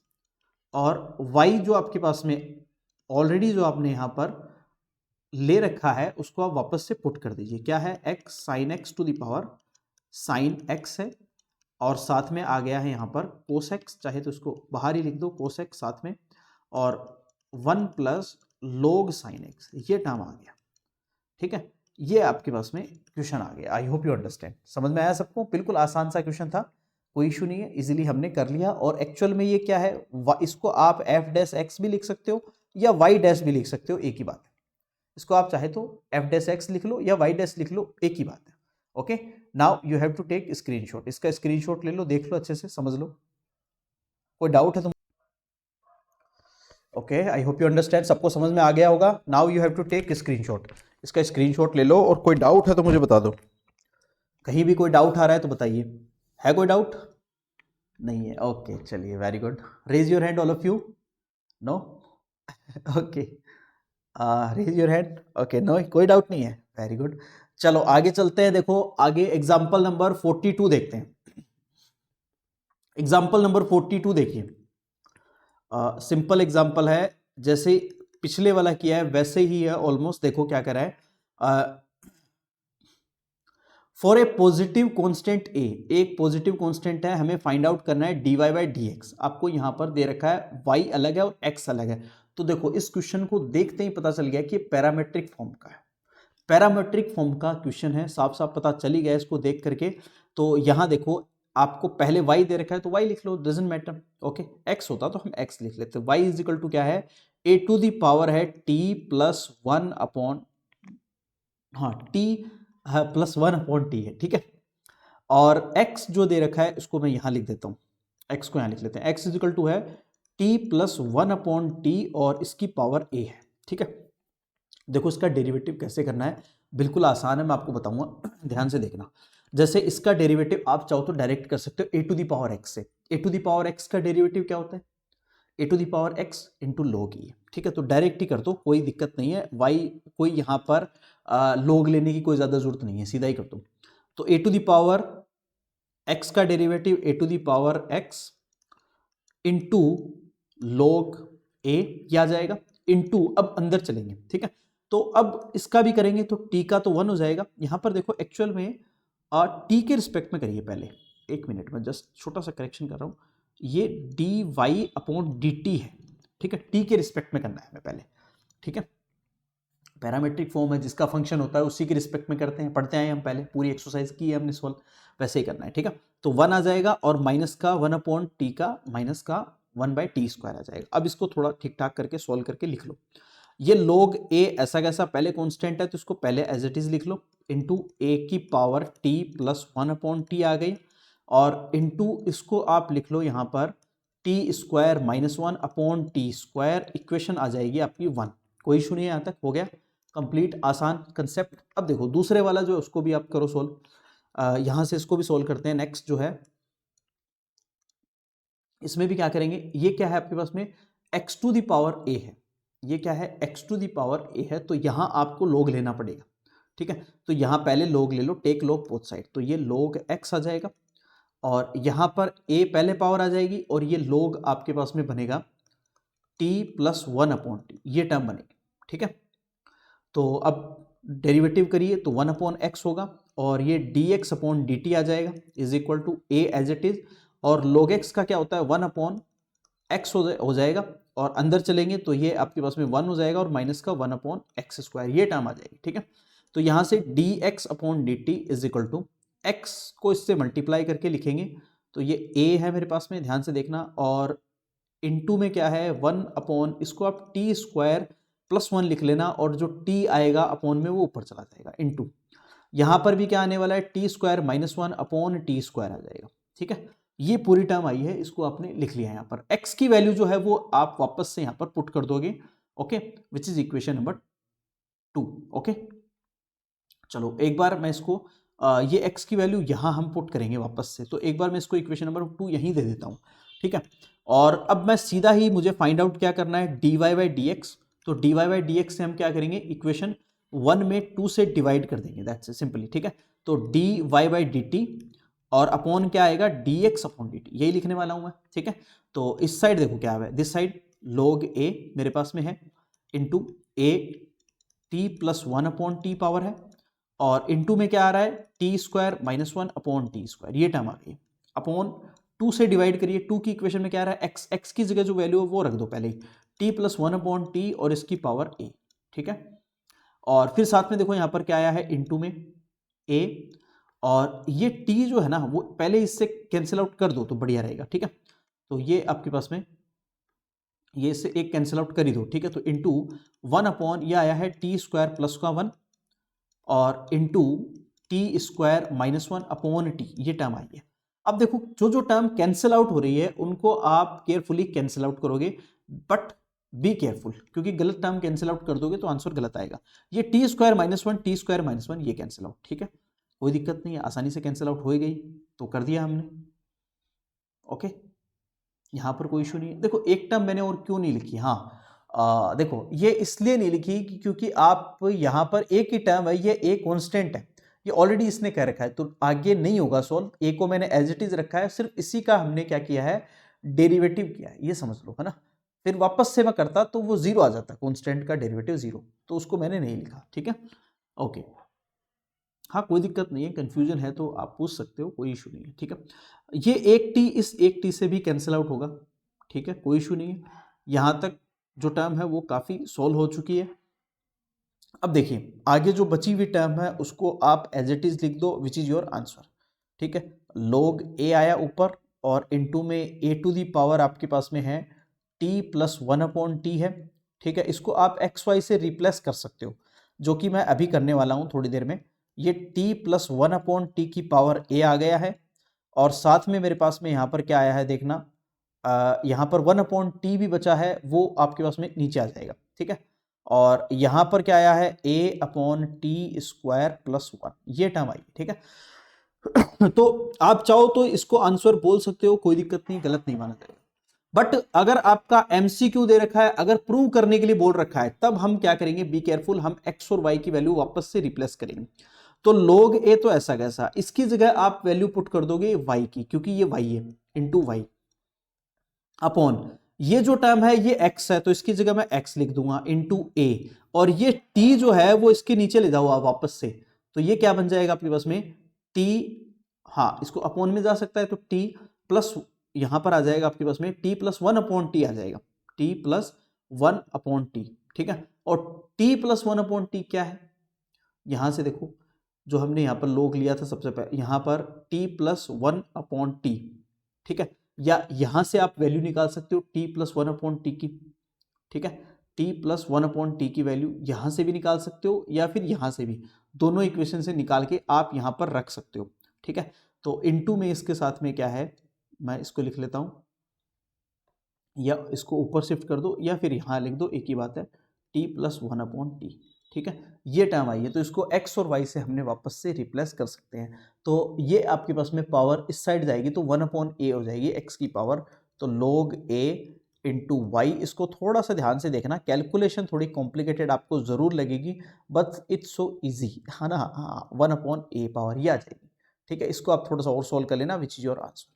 और y जो आपके पास में ऑलरेडी जो आपने यहां पर ले रखा है उसको आप वापस से पुट कर दीजिए, क्या है, x sine x to the power sine x है, और साथ में आ गया है यहां पर कोस एक्स, चाहे तो इसको बाहर ही लिख दो कोस एक्स साथ में, और 1 प्लस log साइन एक्स, ये टर्म आ गया। ठीक है, ये आपके पास में क्वेश्चन आ गया। आई होप यू अंडरस्टैंड, समझ में आया सबको, बिल्कुल आसान सा क्वेश्चन था, कोई इशू नहीं है, इजीली हमने कर लिया। और एक्चुअल में ये क्या है, इसको आप एफ डैश एक्स भी लिख सकते हो या वाई डैश भी लिख सकते हो, एक ही बात है। इसको आप चाहे तो एफ डैश एक्स लिख लो या वाई डैश लिख लो, एक ही बात है। Okay, now you have to take screenshot, इसका स्क्रीनशॉट ले लो, देख लो अच्छे से, समझ लो। कोई डाउट है तो okay, I hope you understand, सबको समझ में आ गया होगा। Now you have to take screenshot, इसका स्क्रीनशॉट ले लो, और कोई डाउट है तो मुझे बता दो, कहीं भी कोई डाउट आ रहा है तो बताइए, है कोई डाउट, नहीं है, ओके चलिए, very good, raise your hand all of you, no, okay, raise your hand, okay, no, कोई डाउट नहीं है, वेरी गुड। चलो आगे चलते हैं, देखो आगे एग्जाम्पल नंबर 42 देखते हैं। एग्जाम्पल नंबर 42 देखिए, सिंपल एग्जाम्पल है, जैसे पिछले वाला किया है वैसे ही है ऑलमोस्ट। देखो क्या करा है, फॉर ए पॉजिटिव कांस्टेंट ए, एक पॉजिटिव कांस्टेंट है, हमें फाइंड आउट करना है dy बाई डी एक्स। आपको यहां पर दे रखा है y अलग है और x अलग है। तो देखो इस क्वेश्चन को देखते ही पता चल गया कि पैरामेट्रिक फॉर्म का है, पैरामेट्रिक फॉर्म का क्वेश्चन है, साफ साफ पता चल ही गया इसको देख करके। तो यहां देखो आपको पहले y दे रखा है तो y लिख लो, डजंट मैटर। ओके, x होता तो हम x लिख लेते। y इज इक्वल टू क्या है, a टू दी पावर है t प्लस 1 अपॉन, हाँ t प्लस 1 अपॉन टी है, ठीक है। और x जो दे रखा है इसको मैं यहां लिख देता हूं, x को यहां लिख लेते हैं, x इज इक्वल टू है t प्लस 1 अपॉन टी और इसकी पावर a है, ठीक है। देखो इसका डेरिवेटिव कैसे करना है, बिल्कुल आसान है, मैं आपको बताऊंगा, ध्यान से देखना। जैसे इसका डेरिवेटिव आप चाहो तो डायरेक्ट कर सकते हो a to the power x से। a to the power x का डेरिवेटिव क्या होता है, a to the power x into log e, ठीक है। तो डायरेक्ट ही कर दो, कोई दिक्कत नहीं है, y कोई यहाँ पर log लेने की कोई ज़्यादा जरूरत नहीं है, सीधा ही कर दो। तो a to the power x का derivative a to the power x into log a क्या आ जाएगा, इंटू, अब अंदर चलेंगे, ठीक है। तो अब इसका भी करेंगे तो t का तो 1 हो जाएगा। यहाँ पर देखो एक्चुअल में t के रिस्पेक्ट में करिए पहले, एक मिनट में जस्ट छोटा सा करेक्शन कर रहा हूँ, ये d y upon d t है, ठीक है, टी के रिस्पेक्ट में करना है हमें पहले, ठीक है। पैरामेट्रिक फॉर्म है, जिसका फंक्शन होता है उसी के रिस्पेक्ट में करते हैं, पढ़ते आए हम पहले, पूरी एक्सरसाइज की है हमने सॉल्व, वैसे ही करना है, ठीक है। तो 1 आ जाएगा और माइनस का 1 अपॉन टी का माइनस का 1 बाई टी स्क्वायर आ जाएगा। अब इसको थोड़ा ठीक ठाक करके सॉल्व करके लिख लो। ये log a ऐसा कैसा, पहले कॉन्स्टेंट है तो इसको पहले एज इट इज लिख लो, इंटू ए की power t plus 1 upon t आ गई, और इंटू इसको आप लिख लो यहाँ पर t square minus 1 upon t square, equation आ जाएगी आपकी 1। कोई इशू नहीं है, यहाँ तक हो गया कंप्लीट, आसान कंसेप्ट। अब देखो दूसरे वाला जो है उसको भी आप करो सोल्व, यहाँ से इसको भी सोल्व करते हैं। नेक्स्ट जो है इसमें भी क्या करेंगे, ये क्या है आपके पास में x to the power a है, ये क्या है x to the power a है, तो यहाँ आपको log लेना पड़ेगा, ठीक है। तो यहाँ पहले log ले लो, टेक log बोथ साइड, तो ये log x आ जाएगा, और यहाँ पर a पहले पावर आ जाएगी, और ये log आपके पास में बनेगा t प्लस 1 अपॉन टी, ये टर्म बनेगी, ठीक है। तो अब डेरिवेटिव करिए तो 1 अपॉन एक्स होगा, और ये dx अपॉन dt आ जाएगा is equal to a as it is, और log x का क्या होता है 1 अपॉन एक्स हो जाएगा, और अंदर चलेंगे तो ये आपके पास में 1 हो जाएगा, और माइनस का 1 अपॉन एक्स स्क्वायर, ये टर्म आ जाएगी, ठीक है। तो यहाँ से dx अपॉन dt is equal to x को इससे मल्टीप्लाई करके लिखेंगे, तो ये a है मेरे पास में, ध्यान से देखना, और इनटू में क्या है 1 अपॉन, इसको आप टी स्क्वायर प्लस 1 लिख लेना, और जो t आएगा अपॉन में वो ऊपर चला जाएगा, इनटू यहाँ पर भी क्या आने वाला है t square minus 1 upon t square आ जाएगा, ठीक है। ये पूरी टर्म आई है, इसको आपने लिख लिया है। यहाँ पर x की वैल्यू जो है वो आप वापस से यहाँ पर पुट कर दोगे, okay, which is equation number 2। Okay, चलो एक बार मैं इसको ये x की वैल्यू यहाँ हम पुट करेंगे वापस से, तो एक बार मैं इसको इक्वेशन नंबर 2 यहीं दे देता हूँ, ठीक है। और अब मैं सीधा ही मुझे फाइंड आउट क्या करना है, dy बाई डी एक्स। तो dy बाई डी एक्स से हम क्या करेंगे, इक्वेशन 1 में 2 से डिवाइड कर देंगे, दैट्स सिंपली, ठीक है। तो dy बाई डी टी और अपॉन क्या आएगा, dx अपॉन dt, यही लिखने वाला हूँ मैं, ठीक है। तो इस साइड देखो क्या है, दिस साइड log a मेरे पास में है into a t plus 1 upon T power है, और इनटू में क्या आ रहा है, t square minus 1 upon t square, ये टर्म आ गई। अपॉन 2 से डिवाइड करिए, 2 की इक्वेशन में क्या आ रहा है, x की जगह जो वैल्यू है वो रख दो पहले ही, टी प्लस 1 अपॉन टी और इसकी पावर a, ठीक है। और फिर साथ में देखो यहाँ पर क्या आया है, इनटू में a, और ये t जो है ना वो पहले इससे कैंसिल आउट कर दो तो बढ़िया रहेगा, ठीक है। तो ये आपके पास में ये इससे एक कैंसिल आउट कर ही दो, ठीक है। तो इंटू 1 अपॉन ये आया है टी स्क्वायर प्लस का 1 और into T square minus 1 upon T, ये टर्म आई है। अब देखो जो जो टर्म कैंसिल आउट हो रही है उनको आप केयरफुली कैंसिल आउट करोगे, बट बी केयरफुल, क्योंकि गलत टर्म कैंसिल आउट कर दोगे तो आंसर गलत आएगा। ये T square minus 1 T square minus 1 ये कैंसिल आउट, ठीक है, कोई दिक्कत नहीं है, आसानी से कैंसिल आउट हो गई, तो कर दिया हमने, ओके। यहाँ पर कोई इशू नहीं है। देखो एक टर्म मैंने और क्यों नहीं लिखी, हाँ देखो ये इसलिए नहीं लिखी कि क्योंकि आप यहाँ पर एक ही टर्म है, ये ए कांस्टेंट है, ये ऑलरेडी इसने कह रखा है, तो आगे नहीं होगा सॉल्व, ए को मैंने एज इट इज रखा है, सिर्फ इसी का हमने क्या किया है, डेरिवेटिव किया है, ये समझ लो, है ना। फिर वापस से मैं करता तो वो जीरो आ जाता, कांस्टेंट का डेरिवेटिव जीरो, तो उसको मैंने नहीं लिखा, ठीक है, ओके। हाँ कोई दिक्कत नहीं है, कंफ्यूजन है तो आप पूछ सकते हो, कोई इशू नहीं है, ठीक है। ये एक टी इस एक टी से भी कैंसिल आउट होगा, ठीक है, कोई इशू नहीं है। यहाँ तक जो टर्म है वो काफ़ी सॉल्व हो चुकी है। अब देखिए आगे जो बची हुई टर्म है उसको आप एज इट इज लिख दो, विच इज योर आंसर, ठीक है। log a आया ऊपर और इनटू में a टू दी पावर आपके पास में है t प्लस 1 अपॉन टी है, ठीक है। इसको आप एक्स वाई से रिप्लेस कर सकते हो, जो कि मैं अभी करने वाला हूँ थोड़ी देर में। ये t प्लस 1 अपॉन टी की पावर a आ गया है, और साथ में मेरे पास में यहाँ पर क्या आया है देखना, यहाँ पर 1 अपॉन टी भी बचा है, वो आपके पास में नीचे आ जाएगा, ठीक है। और यहाँ पर क्या आया है, a upon t square plus 1, ये टर्म आई, ठीक है। तो आप चाहो तो इसको आंसर बोल सकते हो, कोई दिक्कत नहीं, गलत नहीं माना जाएगा। बट अगर आपका एमसीक्यू दे रखा है, अगर प्रूव करने के लिए बोल रखा है, तब हम क्या करेंगे, बी केयरफुल, हम एक्स और वाई की वैल्यू वापस से रिप्लेस करेंगे। तो log a तो ऐसा कैसा, इसकी जगह आप वैल्यू पुट कर दोगे y की, क्योंकि ये y है, इंटू वाई अपॉन ये जो टर्म है ये x है, तो इसकी जगह मैं x लिख दूंगा इंटू a, और ये t जो है वो इसके नीचे ले जाओ आप वापस से, तो ये क्या बन जाएगा आपके पास में t, हाँ इसको अपॉन में जा सकता है, तो t प्लस यहां पर आ जाएगा आपके पास में t प्लस 1 अपॉन टी आ जाएगा, t प्लस 1 अपॉन टी, ठीक है। और t प्लस 1 अपॉन टी क्या है, यहां से देखो जो हमने यहाँ पर log लिया था सबसे पहले, यहाँ पर t प्लस 1 अपॉन टी, ठीक है, या यहां से आप वैल्यू निकाल सकते हो t प्लस 1 अपॉन टी की, ठीक है। t प्लस 1 अपॉन टी की वैल्यू यहां से भी निकाल सकते हो, या फिर यहां से भी, दोनों इक्वेशन से निकाल के आप यहां पर रख सकते हो, ठीक है। तो इनटू में इसके साथ में क्या है, मैं इसको लिख लेता हूं, या इसको ऊपर शिफ्ट कर दो या फिर यहां लिख दो, एक ही बात है, t प्लस 1 अपॉन टी, ठीक है। ये टर्म आई है, तो इसको x और y से हमने वापस से रिप्लेस कर सकते हैं, तो ये आपके पास में पावर इस साइड जाएगी, तो 1 अपॉन ए हो जाएगी x की पावर, तो log a इंटू वाई। इसको थोड़ा सा ध्यान से देखना, कैलकुलेशन थोड़ी कॉम्प्लिकेटेड आपको जरूर लगेगी, बट इट्स सो इजी, है ना, हाँ 1 अपॉन ए पावर ये आ जाएगी, ठीक है। इसको आप थोड़ा सा और सॉल्व कर लेना, विच इज योर आंसर,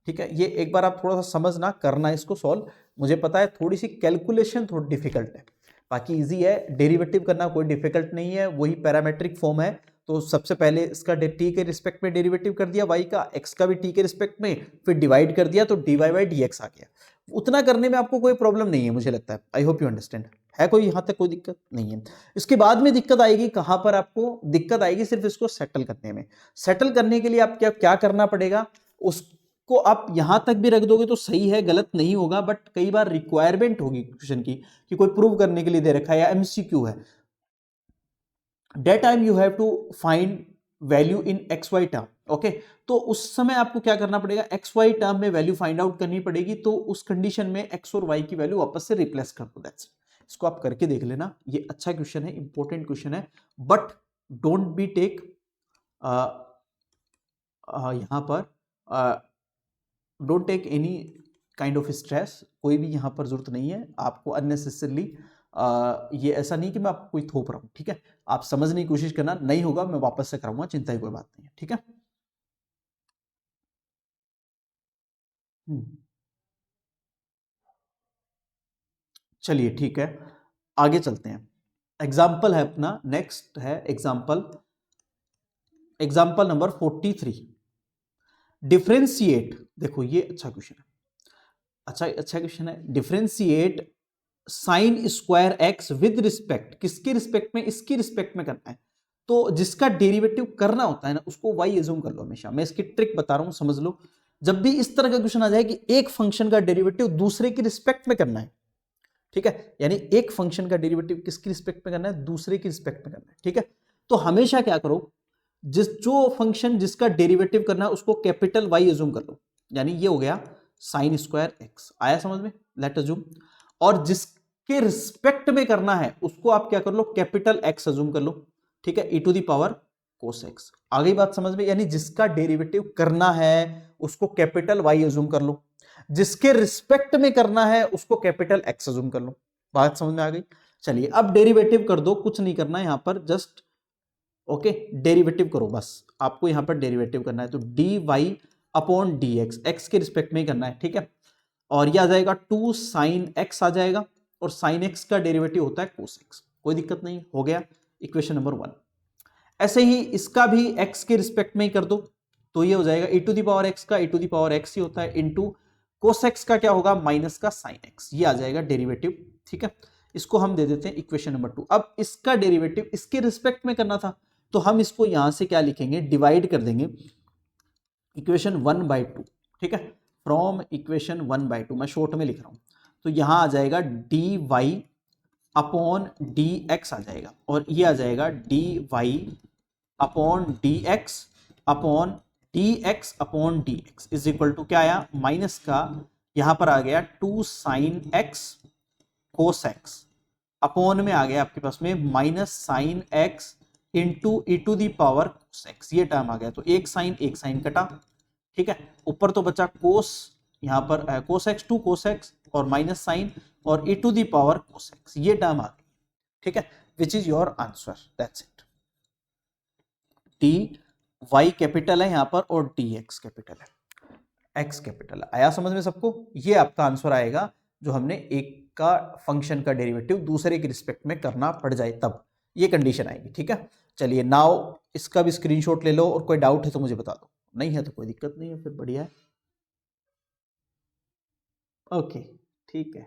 ठीक है। ये एक बार आप थोड़ा सा समझना, करना इसको सॉल्व, मुझे पता है थोड़ी सी कैलकुलेशन थोड़ी डिफिकल्ट है, बाकी इजी है, डेरिवेटिव करना कोई डिफिकल्ट नहीं है, वही पैरामेट्रिक फॉर्म है। तो सबसे पहले इसका टी के रिस्पेक्ट में डेरिवेटिव कर दिया y का, x का भी टी के रिस्पेक्ट में, फिर डिवाइड कर दिया, तो dy बाई डी एक्स आ गया। उतना करने में आपको कोई प्रॉब्लम नहीं है मुझे लगता है, आई होप यू अंडरस्टैंड, है कोई यहाँ तक कोई दिक्कत नहीं है। इसके बाद में दिक्कत आएगी कहाँ पर, आपको दिक्कत आएगी सिर्फ इसको सेटल करने में। सेटल करने के लिए आप क्या क्या करना पड़ेगा, उसको आप यहां तक भी रख दोगे तो सही है, गलत नहीं होगा, बट कई बार रिक्वायरमेंट होगी क्वेश्चन की कि कोई प्रूव करने के लिए दे रखा है या एमसीक्यू है, that time you have to find value in xy term, okay तो उस समय आपको क्या करना पड़ेगा, एक्स वाई टर्म में वैल्यू फाइंड आउट करनी पड़ेगी, तो उस कंडीशन में एक्स और वाई की वैल्यू वापस से रिप्लेस कर दो, दैट्स इट। इसको आप करके देख लेना, ये अच्छा क्वेश्चन है, इंपॉर्टेंट क्वेश्चन है, बट डोंट बी टेक यहां पर don't take any kind of stress, कोई भी यहां पर जरूरत नहीं है आपको अननेसेसरली। ये ऐसा नहीं कि मैं आपको कोई थोप रहा हूं, ठीक है, आप समझने की कोशिश करना, नहीं होगा मैं वापस से कराऊंगा, चिंता की कोई बात नहीं है, ठीक है। चलिए ठीक है, आगे चलते हैं। एग्जाम्पल है अपना, नेक्स्ट है एग्जाम्पल, एग्जाम्पल नंबर 43। डिफ्रेंशिएट, देखो ये अच्छा क्वेश्चन है, अच्छा क्वेश्चन है। Differentiate sine square x with respect, किसके रिस्पेक्ट में, इसकी रिस्पेक्ट में करना है, तो जिसका डेरिवेटिव करना होता है ना उसको वाई एज्यूम कर लो हमेशा। मैं इसकी ट्रिक बता रहा हूं, समझ लो। जब भी इस तरह का क्वेश्चन आ जाए कि एक फंक्शन का डेरिवेटिव दूसरे की रिस्पेक्ट में करना है, ठीक है, यानी एक फंक्शन का डेरिवेटिव किसकी रिस्पेक्ट में करना है, दूसरे की रिस्पेक्ट में करना है, ठीक है, तो हमेशा क्या करो, जो फंक्शन जिसका डेरिवेटिव करना है उसको कैपिटल वाई एज्यूम कर लो, यानी ये हो गया साइन स्क्वायर एक्स, आया समझ में, लेट एज्यूम। और जिसके रिस्पेक्ट में करना है उसको आप क्या कर लो, कैपिटल एक्स एज्यूम कर लो, ठीक है, e to the power cos x, आ गई बात समझ में, यानी जिसका डेरिवेटिव करना है उसको कैपिटल वाई एज्यूम कर लो, जिसके रिस्पेक्ट में करना है उसको कैपिटल एक्स एज्यूम कर लो, बात समझ में आ गई। चलिए अब डेरिवेटिव कर दो, कुछ नहीं करना है यहां पर, जस्ट ओके डेरिवेटिव करो, बस आपको यहां पर डेरिवेटिव करना है, तो d y upon d x, x के रिस्पेक्ट में ही करना है, ठीक है, और ये आ जाएगा 2 साइन एक्स आ जाएगा, और साइन एक्स का डेरिवेटिव होता है कोस एक्स, कोई दिक्कत नहीं, हो गया इक्वेशन नंबर 1। ऐसे ही इसका भी एक्स के रिस्पेक्ट में ही कर दो, तो ये हो जाएगा e to the power x का e to the power x ही होता है, इनटू कोस एक्स का क्या होगा, माइनस का साइन एक्स, ये आ जाएगा डेरिवेटिव, ठीक है। इसको हम दे देते हैं इक्वेशन नंबर 2। अब इसका डेरिवेटिव इसके रिस्पेक्ट में करना था, तो हम इसको यहां से क्या लिखेंगे, डिवाइड कर देंगे इक्वेशन 1/2, ठीक है, फ्रॉम इक्वेशन 1/2, मैं शॉर्ट में लिख रहा हूं, तो यहां आ जाएगा d y upon d x आ जाएगा, और ये आ जाएगा d y upon d x upon d x upon d x is equal to क्या आया, माइनस का यहां पर आ गया 2 sine x cos x, upon में आ गया आपके पास में minus sine x into e to the power cos x, ये टर्म आ गया, तो एक साइन कटा, ठीक है, ऊपर तो बचा कोस, यहां पर कोस एक्स 2 कोस एक्स और माइनस साइन और e to the power cos x, ये टर्म आ गई, ठीक है, which is your answer, that's it. D y capital है यहां पर और डी एक्स कैपिटल है, एक्स कैपिटल है, आया समझ में सबको, ये आपका आंसर आएगा जो हमने एक का फंक्शन का डेरिवेटिव दूसरे के रिस्पेक्ट में करना पड़ जाए तब ये कंडीशन आएगी, ठीक है। चलिए नाउ इसका भी स्क्रीनशॉट ले लो, और कोई डाउट है तो मुझे बता दो, नहीं है तो कोई दिक्कत नहीं है, फिर बढ़िया है, ओके ठीक है।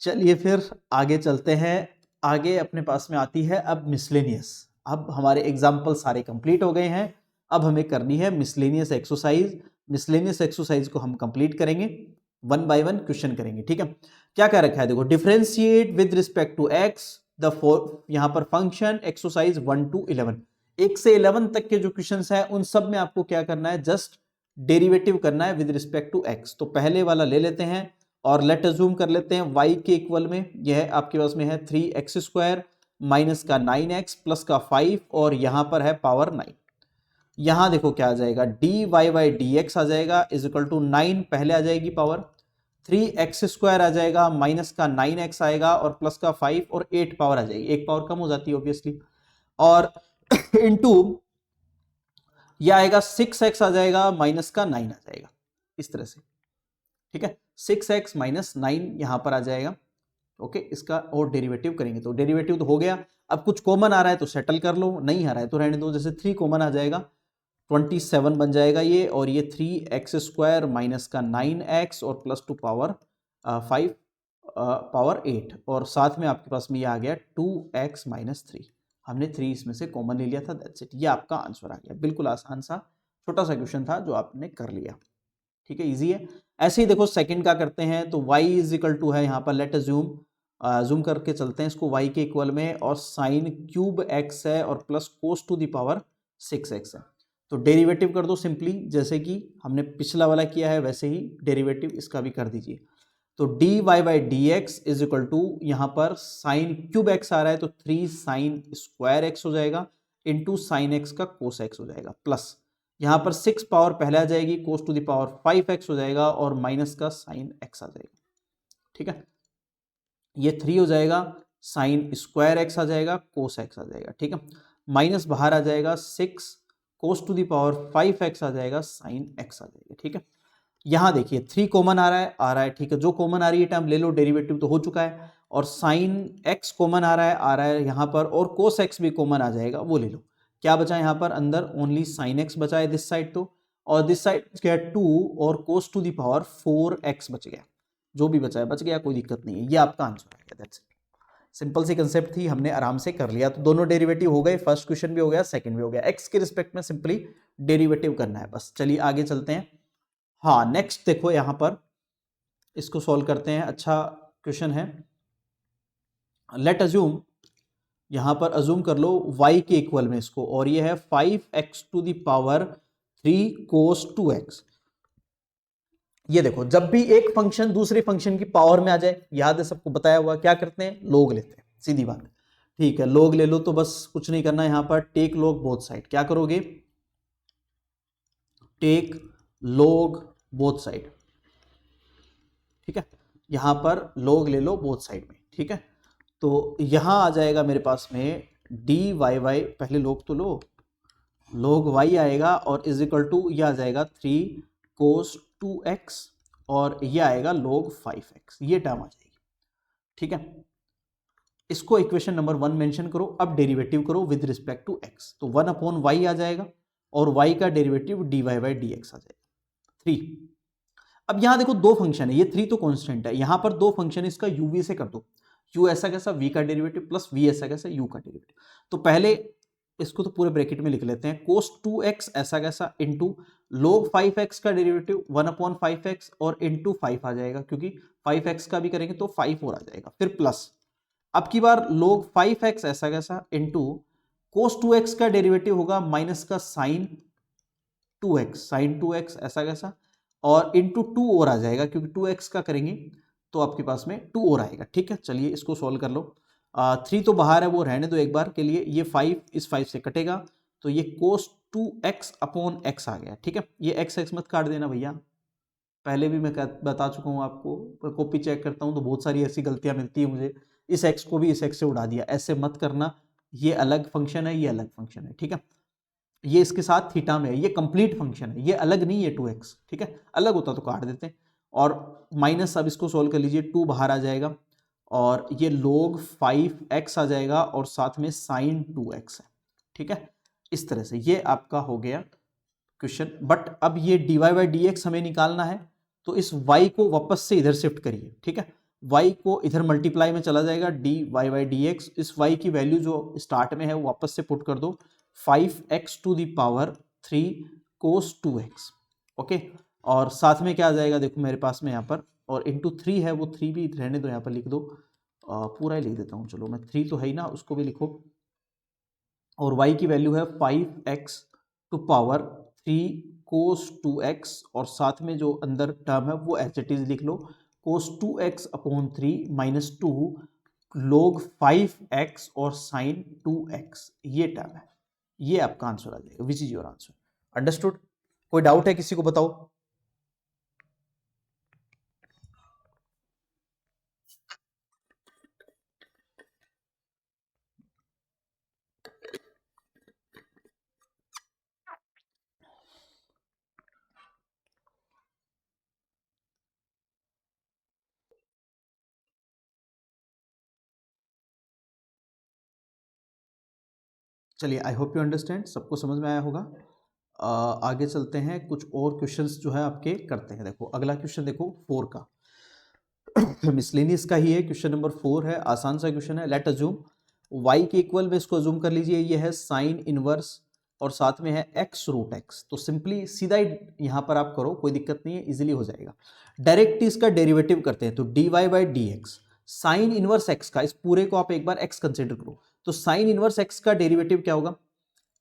चलिए फिर आगे चलते हैं, आगे अपने पास में आती है अब मिसलेनियस। अब हमारे एग्जाम्पल सारे कंप्लीट हो गए हैं, अब हमें करनी है मिसलेनियस एक्सरसाइज। मिसलेनियस एक्सरसाइज को हम कंप्लीट करेंगे, 1 बाय 1 क्वेश्चन करेंगे, ठीक है। क्या क्या रखा है देखो, differentiate with respect to x the यहां पर फंक्शन एक्सरसाइज 1 to 11, 1 से 11 तक के जो क्वेश्चन है उन सब में आपको क्या करना है, जस्ट डेरिवेटिव करना है विद रिस्पेक्ट टू एक्स। तो पहले वाला ले लेते हैं और लेट अज्यूम कर लेते हैं y के इक्वल में, यह आपके पास में है 3x² माइनस का 9x प्लस का 5 और यहां पर है पावर 9। यहां देखो क्या आ जाएगा, dy/dx आ जाएगा इज इक्वल टू 9 पहले आ जाएगी पावर, 3x² आ जाएगा माइनस का 9x आएगा और प्लस का 5 और 8 पावर आ जाएगी, एक पावर कम हो जाती है ऑब्वियसली, और इनटू यह आएगा 6x आ जाएगा माइनस का 9 आ जाएगा, इस तरह से, ठीक है, 6x माइनस 9 यहां पर आ जाएगा, ओके। इसका और डेरिवेटिव करेंगे, तो डेरिवेटिव तो हो गया, अब कुछ कॉमन आ रहा है तो सेटल कर लो, नहीं आ रहा है तो रहने दो, जैसे 3 कॉमन आ जाएगा 27 बन जाएगा ये, और ये 3x² माइनस का 9x और प्लस 2 पावर 5 पावर 8, और साथ में आपके पास में ये आ गया 2x माइनस 3, हमने 3 इसमें से कॉमन ले लिया था, दैट्स इट, ये आपका आंसर आ गया। बिल्कुल आसान सा छोटा सा क्वेश्चन था जो आपने कर लिया, ठीक है, इजी है। ऐसे ही देखो सेकंड का करते हैं, तो y इज इक्वल टू है यहाँ पर, लेट अज्यूम जूम करके चलते हैं इसको y के इक्वल में, और साइन क्यूब x है और plus cos to the power 6x है। तो डेरिवेटिव कर दो सिंपली, जैसे कि हमने पिछला वाला किया है वैसे ही डेरिवेटिव इसका भी कर दीजिए। तो d y by d x is equal to, यहां पर साइन क्यूब एक्स आ रहा है तो 3 साइन स्क्वायर एक्स हो जाएगा इंटू साइन एक्स का कोस एक्स हो जाएगा, प्लस यहां पर 6 पावर पहले आ जाएगी, कोस टू द पावर 5x हो जाएगा और माइनस का साइन एक्स आ जाएगा। ठीक है, ये 3 हो जाएगा, साइन स्क्वायर एक्स आ जाएगा, कोस एक्स आ जाएगा। ठीक है, माइनस बाहर आ जाएगा, 6 कोस टू द पावर 5x आ जाएगा, साइन एक्स आ जाएगा। ठीक है, यहां देखिए 3 कॉमन आ रहा है। ठीक है, जो कॉमन आ रही है टर्म ले लो, डेरिवेटिव तो हो चुका है। और साइन एक्स कॉमन आ रहा है यहां पर, और कोस एक्स भी कॉमन आ जाएगा, वो ले लो। क्या बचा यहां पर अंदर, ओनली साइन एक्स बचा है दिस साइड तो, और दिस साइड क्या 2 और कोस टू द पावर 4x बच गया। जो भी बचा है बच गया, कोई दिक्कत नहीं है, ये आपका आंसर है। दैट्स इट, सिंपल सी कंसेप्ट थी, हमने आराम से कर लिया। तो दोनों डेरिवेटिव हो गए, फर्स्ट क्वेश्चन भी हो गया, सेकंड भी हो गया। एक्स के रिस्पेक्ट में सिंपली डेरिवेटिव करना है बस। चलिए आगे चलते हैं। हाँ, नेक्स्ट देखो यहां पर इसको सॉल्व करते हैं। अच्छा क्वेश्चन है, लेट अज्यूम, यहां पर अज्यूम कर लो y के इक्वल में इसको, और ये है 5x to the power 3 cos 2x। ये देखो, जब भी एक फंक्शन दूसरे फंक्शन की पावर में आ जाए, याद है सबको बताया हुआ, क्या करते हैं, लोग लेते हैं, सीधी बात। ठीक है, लोग ले लो, तो बस कुछ नहीं करना यहां पर, टेक लोग बोथ साइड। क्या करोगे, टेक लोग बोथ साइड। ठीक है, यहां पर लोग ले लो बोथ साइड में। ठीक है, तो यहां आ जाएगा मेरे पास में डी वाई वाई, पहले लोग तो लो, लोग y आएगा और इज इक्वल टू यह आ जाएगा 3 कोस 2x, और यह आएगा लोग 5x, ये टर्म आ जाएगी। ठीक है, इसको इक्वेशन नंबर 1 मेंशन करो। अब डेरिवेटिव करो विद रिस्पेक्ट टू x, तो 1 अपॉन y आ जाएगा, और y का डेरिवेटिव dy बाई dx आ जाएगा 3। अब यहां देखो दो फंक्शन है, ये 3 तो कांस्टेंट है, यहां पर दो फंक्शन, इसका uv से कर दो, u ऐसा कैसा v का डेरिवेटिव प्लस v ऐसा कैसा u का डेरिवेटिव। तो पहले इसको तो पूरे ब्रैकेट में लिख लेते हैं, cos 2x ऐसा कैसा इंटू log 5x का डेरिवेटिव 1 अपॉन 5x और इंटू 5 आ जाएगा, क्योंकि 5x का भी करेंगे तो 5 और आ जाएगा, फिर प्लस अब की बार log 5x ऐसा कैसा इंटू cos 2x का डेरिवेटिव होगा माइनस का साइन 2x ऐसा कैसा, और इंटू 2 और आ जाएगा, क्योंकि 2x का करेंगे तो आपके पास में 2 और आएगा। ठीक है, चलिए इसको सॉल्व कर लो। 3 तो बाहर है, वो रहने दो एक बार के लिए, ये 5 इस 5 से कटेगा, तो ये cos 2x अपॉन x आ गया। ठीक है, ये x मत काट देना भैया, पहले भी मैं बता चुका हूँ आपको, कॉपी चेक करता हूँ तो बहुत सारी ऐसी गलतियां मिलती है मुझे, इस x को भी इस x से उड़ा दिया, ऐसे मत करना, ये अलग फंक्शन है, ये अलग फंक्शन है। ठीक है, ये इसके साथ थीटा में है, ये कंप्लीट फंक्शन है, ये अलग नहीं है 2x। ठीक है, अलग होता तो काट देते हैं। और माइनस, अब इसको सोल्व कर लीजिए, 2 बाहर आ जाएगा, और ये log 5x आ जाएगा, और साथ में साइन 2x है। ठीक है, इस तरह से ये आपका हो गया क्वेश्चन। बट अब ये dy बाई dx हमें निकालना है, तो इस y को वापस से इधर शिफ्ट करिए। ठीक है, y को इधर मल्टीप्लाई में चला जाएगा, dy बाई dx, इस y की वैल्यू जो स्टार्ट में है वो वापस से पुट कर दो, 5x to the power 3 cos 2x। Okay, और साथ में क्या आ जाएगा, देखो मेरे पास में यहाँ पर, और इंटू 3 है, वो 3 भी रहने दो, यहाँ पर लिख दो, पूरा ही लिख देता हूँ, चलो मैं 3 तो है ही ना, उसको भी लिखो, और y की वैल्यू है 5x to power 3 cos 2x, और साथ में जो अंदर टर्म है वो एज इट इज लिख लो, cos 2x upon 3 minus 2 log 5x और साइन 2x, ये टर्म है, ये आपका आंसर आ जाएगा, which is your answer. Understood? कोई डाउट है किसी को, बताओ। चलिए, आई होप यू अंडरस्टैंड, सबको समझ में आया होगा। आगे चलते हैं, कुछ और क्वेश्चंस जो है आपके करते हैं। देखो अगला क्वेश्चन देखो 4 का मिसलेनियस का ही है, क्वेश्चन नंबर 4 है, आसान सा क्वेश्चन है। लेट अज्यूम y के इक्वल में इसको अज्यूम कर लीजिए, ये है साइन इनवर्स और साथ में है x रूट x। तो सिंपली सीधा ही यहां पर आप करो, कोई दिक्कत नहीं है, इजीली हो जाएगा। डायरेक्ट इसका डेरिवेटिव करते हैं, तो dy by dx, sign inverse x का, इस पूरे को आप एक बार x कंसिडर करो, तो साइन इनवर्स x का डेरिवेटिव क्या होगा,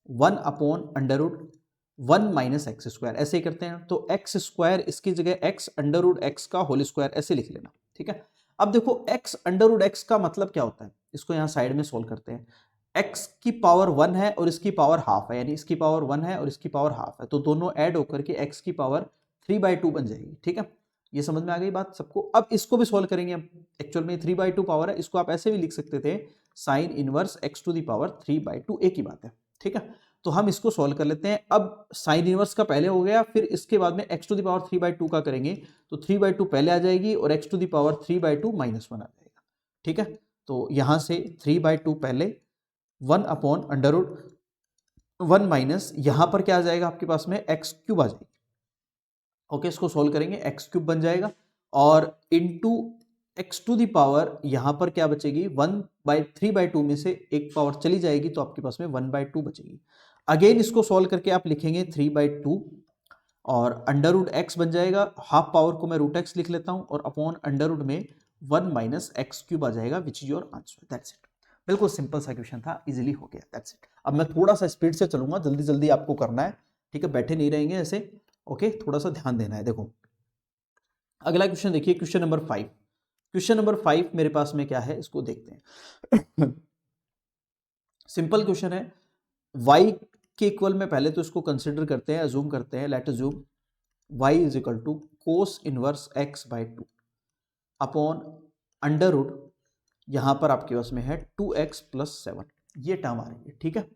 1 upon under root 1 minus x square, ऐसे ही करते हैं। तो एक्स स्क्वायर इसकी जगह एक्स अंडर रूट एक्स का होल स्क्वायर ऐसे लिख लेना, ठीक है। अब देखो एक्स अंडर रूट एक्स का मतलब क्या होता है, इसको यहाँ साइड में सोल्व करते हैं। एक्स की पावर 1 है और इसकी पावर हाफ है, यानी इसकी पावर 1 है और इसकी पावर हाफ है, तो दोनों ऐड होकर के एक्स की पावर 3/2 बन जाएगी, ठीक है। ये समझ में आ गई बात सबको। अब इसको भी सोल्व करेंगे हम, एक्चुअल में 3/2 पावर है, इसको आप ऐसे भी लिख सकते थे sine inverse x to the power 3/2, एक ही बात है, ठीक है। तो हम इसको सोल्व कर लेते हैं। अब साइन इनवर्स का पहले हो गया, फिर इसके बाद में एक्स टू दी पावर 3/2 का करेंगे, तो 3/2 पहले आ जाएगी और एक्स टू दी पावर 3/2 -1 आ जाएगा, ठीक है। तो यहां से 3/2 पहले 1 अपॉन अंडर रूट 1 माइनस, यहां पर क्या आ जाएगा आपके पास में एक्स क्यूब आ जाएगी, ओके। इसको सोल्व करेंगे, एक्स क्यूब बन जाएगा और into x to the power यहां पर क्या बचेगी 3/2 में से एक पावर चली जाएगी, तो आपके पास में 1/2 बचेगी। अगेन इसको सोल्व करके आप लिखेंगे 3/2 और अंडर रूट एक्स बन जाएगा, हाफ पावर को मैं रूट एक्स लिख लेता हूं और अपॉन अंडर रूट में 1 माइनस एक्स क्यूब आ जाएगा, which is your answer, that's it. बिल्कुल सिंपल सा क्वेश्चन था, इजीली हो गया, दैट्स इट। अब मैं थोड़ा सा स्पीड से चलूंगा, जल्दी जल्दी आपको करना है, ठीक है, बैठे नहीं रहेंगे ऐसे, ओके, थोड़ा सा ध्यान देना है। देखो अगला क्वेश्चन देखिए, क्वेश्चन नंबर 5। क्वेश्चन नंबर 5 मेरे पास में क्या है, इसको देखते हैं। सिंपल क्वेश्चन है, y के इक्वल में पहले तो इसको कंसिडर करते हैं, अज्यूम करते हैं, let assume y is equal to cos inverse x/2 upon under root, यहां पर आपके पास में है 2x + 7, ये टर्म आ रही है, ठीक है।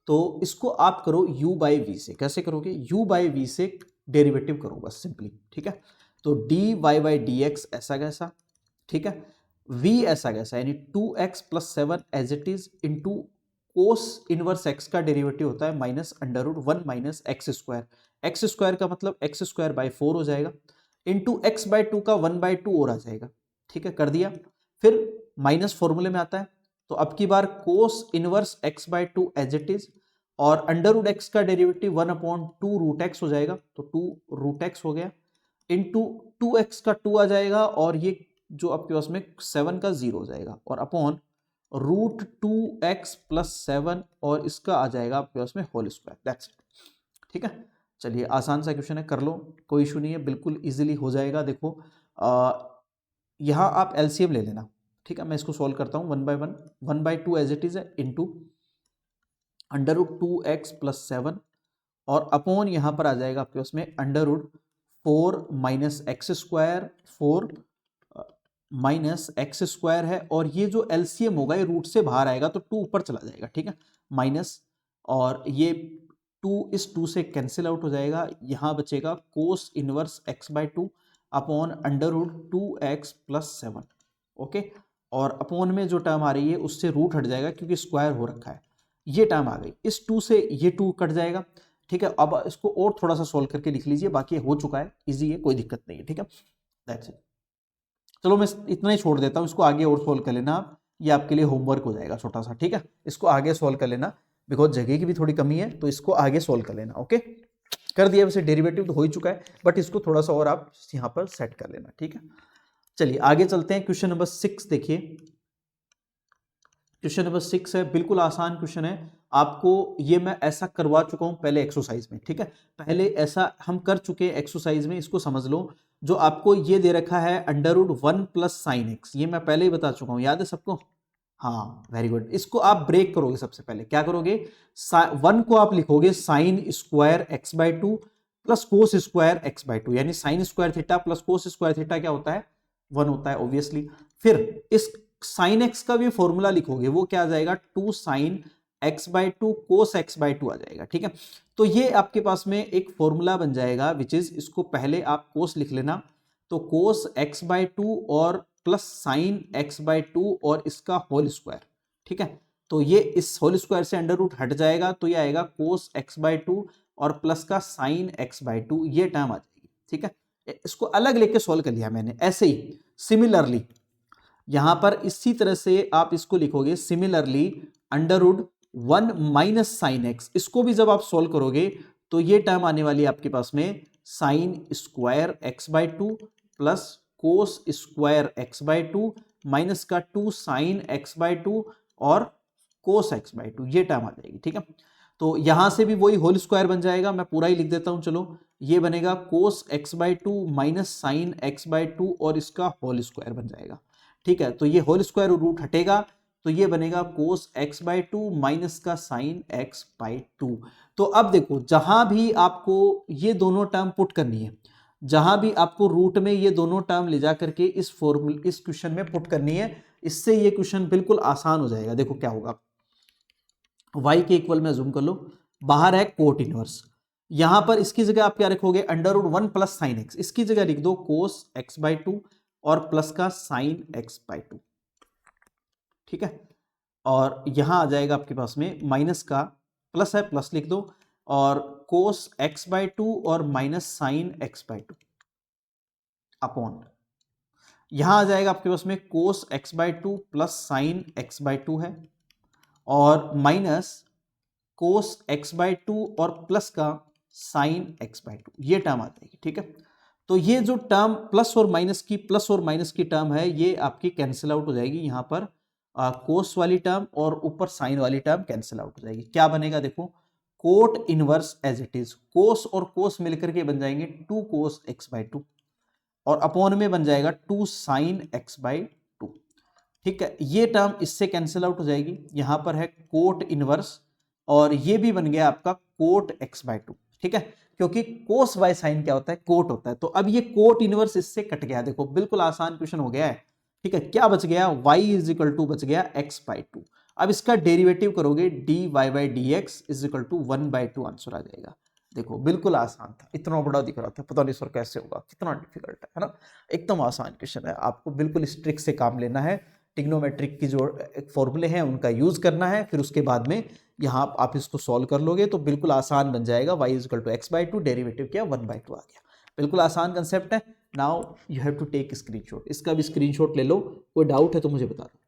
तो इसको आप करो u/v से, कैसे करोगे, u/v से डेरिवेटिव करो बस सिंपली, ठीक है। तो dy/dx ऐसा कैसा, ठीक है, v ऐसा कैसा, यानी 2x + 7 as it is into cos inverse x का डेरिवेटिव होता है minus under root 1 minus x square, x square का मतलब x²/4 हो जाएगा, इंटू x/2 का 1/2 और आ जाएगा, ठीक है, कर दिया। फिर माइनस फॉर्मूले में आता है, तो अब की बार cos inverse x/2 as it is और अंडर रूट एक्स का डेरिवेटिव 1/2 रूट एक्स हो जाएगा, तो 2 रूट एक्स हो गया, इंटू 2x का 2 आ जाएगा और ये जो आपके पास में 7 का 0 हो जाएगा और अपॉन रूट 2x + 7 और इसका आ जाएगा आपके पास में होल स्क्वायर, दैट्स इट, ठीक है। चलिए आसान सा क्वेश्चन है, कर लो, कोई इशू नहीं है, बिल्कुल इजीली हो जाएगा। देखो यहाँ आप एलसीएम ले लेना, ठीक है, मैं इसको सॉल्व करता हूँ 1/1, 1/2 एज इट इज है, इंटू अंडर रूट 2x + 7 और अपॉन यहाँ पर आ जाएगा आपके पास में under root 4 minus x square, 4 minus x square है, और ये जो एलसीएम होगा ये रूट से बाहर आएगा तो 2 ऊपर चला जाएगा, ठीक है, माइनस, और ये 2 इस 2 से कैंसिल आउट हो जाएगा, यहाँ बचेगा cos inverse x/2 upon under root 2x + 7, okay. और अपॉन में जो टर्म आ रही है उससे रूट हट जाएगा क्योंकि स्क्वायर हो रखा है, ये टर्म आ गई, इस 2 से ये 2 कट जाएगा, ठीक है। अब इसको और थोड़ा सा सोल्व करके लिख लीजिए, बाकी हो चुका है, इजी है, कोई दिक्कत नहीं है, ठीक है, दैट्स इट। चलो मैं इतना ही छोड़ देता हूं, इसको आगे और सोल्व कर लेना आप, ये आपके लिए होमवर्क हो जाएगा छोटा सा, ठीक है। इसको आगे सोल्व कर लेना, बिकॉज जगह की भी थोड़ी कमी है, तो इसको आगे सोल्व कर लेना, ओके। कर दिया, वैसे डेरिवेटिव तो हो ही चुका है, बट इसको थोड़ा सा और आप यहाँ पर सेट कर लेना, ठीक है। चलिए आगे चलते हैं, क्वेश्चन नंबर 6 देखिए। क्वेश्चन नंबर 6 है, बिल्कुल आसान क्वेश्चन है, आपको ये मैं ऐसा करवा चुका हूं पहले एक्सरसाइज में, ठीक है, पहले ऐसा हम कर चुके हैं एक्सरसाइज में, इसको समझ लो। जो आपको ये दे रखा है अंडर रूट 1 + sin x, ये मैं पहले ही बता चुका हूं, याद है सबको, हाँ वेरी गुड। इसको आप ब्रेक करोगे, सबसे पहले क्या करोगे, 1 को आप लिखोगे sine square x/2 plus cos square x/2, यानी sign square theta plus cos square theta क्या होता है, 1 होता है ऑब्वियसली। फिर इस साइन एक्स का भी फॉर्मूला लिखोगे, वो क्या आ जाएगा, 2 sin x/2 cos x/2 आ जाएगा, ठीक है। तो ये आपके पास में एक फॉर्मूला बन जाएगा, विच इज, इसको पहले आप कोस लिख लेना, तो कोस x/2 और प्लस साइन x/2 और इसका होल स्क्वायर, ठीक है। तो ये इस होल स्क्वायर से अंडर रूट हट जाएगा, तो ये आएगा कोस x/2 और प्लस का साइन x/2, ये टर्म आ जाएगी, ठीक है। इसको अलग लेके सोल्व कर लिया मैंने, ऐसे ही सिमिलरली यहां पर इसी तरह से आप इसको लिखोगे, similarly under root 1 minus sine x, इसको भी जब आप सोल्व करोगे तो ये टर्म आने वाली है आपके पास में sine square x/2 plus cos square x/2 minus का 2 साइन x/2 और कोस x/2, ये टर्म आ जाएगी, ठीक है। तो यहां से भी वही होल स्क्वायर बन जाएगा, मैं पूरा ही लिख देता हूं। चलो ये बनेगा कोस x by to minus sine x by two और इसका होल स्क्वायर बन जाएगा। ठीक है, तो ये होल स्क्वायर रूट हटेगा तो ये बनेगा कोस एक्स बाई टू माइनस का साइन एक्स बाई टू। तो अब देखो जहां भी आपको ये दोनों टर्म पुट करनी है, जहां भी आपको रूट में ये दोनों टर्म ले जा करके इस फॉर्मूले इस क्वेश्चन में पुट करनी है, इससे ये क्वेश्चन बिल्कुल आसान हो जाएगा। देखो क्या होगा, y के इक्वल में जूम कर लो, बाहर है कोट इनवर्स, यहां पर इसकी जगह आप क्या रखोगे, under root one plus sine x, इसकी जगह लिख दो कोस एक्स बाई टू और प्लस का साइन एक्स बाई टू। ठीक है, और यहां आ जाएगा आपके पास में माइनस का प्लस है, प्लस लिख दो, और कोस एक्स बाई टू और minus sine x by two upon, यहां आ जाएगा आपके पास में कोस x by two plus sine x by to है, और minus cos x by two और प्लस का साइन एक्स बाई टू, ये टर्म आ जाएगी। ठीक है, तो ये जो टर्म प्लस और माइनस की टर्म है ये आपकी कैंसिल आउट हो जाएगी, यहां पर कोस वाली टर्म और ऊपर साइन वाली टर्म कैंसिल आउट हो जाएगी। क्या बनेगा देखो, cot inverse as it is, cos और कोस मिलकर के बन जाएंगे two cos x by two और अपॉन में बन जाएगा two sine x by two. ठीक है, ये टर्म इससे कैंसिल आउट हो जाएगी, यहां पर है कोट इनवर्स और ये भी बन गया आपका कोट एक्स बाई टू। ठीक है, क्योंकि कोस बाय साइन क्या होता है, कोट होता है, तो अब ये कोट इनवर्स इससे कट गया। देखो बिल्कुल आसान क्वेश्चन हो गया है। ठीक है, क्या बच गया, y इज इक्वल टू बच गया x बाई टू। अब इसका डेरिवेटिव करोगे dy by d x is equal to one by two, answer आ जाएगा। देखो बिल्कुल आसान था, इतना बड़ा दिख रहा था, पता नहीं सर कैसे होगा, कितना डिफिकल्ट है ना। एकदम आसान क्वेश्चन है, आपको बिल्कुल इस ट्रिक से काम लेना है, टिग्नोमेट्रिक की जो फॉर्मूले हैं उनका यूज करना है, फिर उसके बाद में यहाँ आप इसको सॉल्व कर लोगे तो बिल्कुल आसान बन जाएगा। y is equal to x by two, derivative क्या वन बाई टू आ गया। बिल्कुल आसान कंसेप्ट है। Now you have to take screenshot, इसका भी स्क्रीनशॉट ले लो, कोई डाउट है तो मुझे बता दो।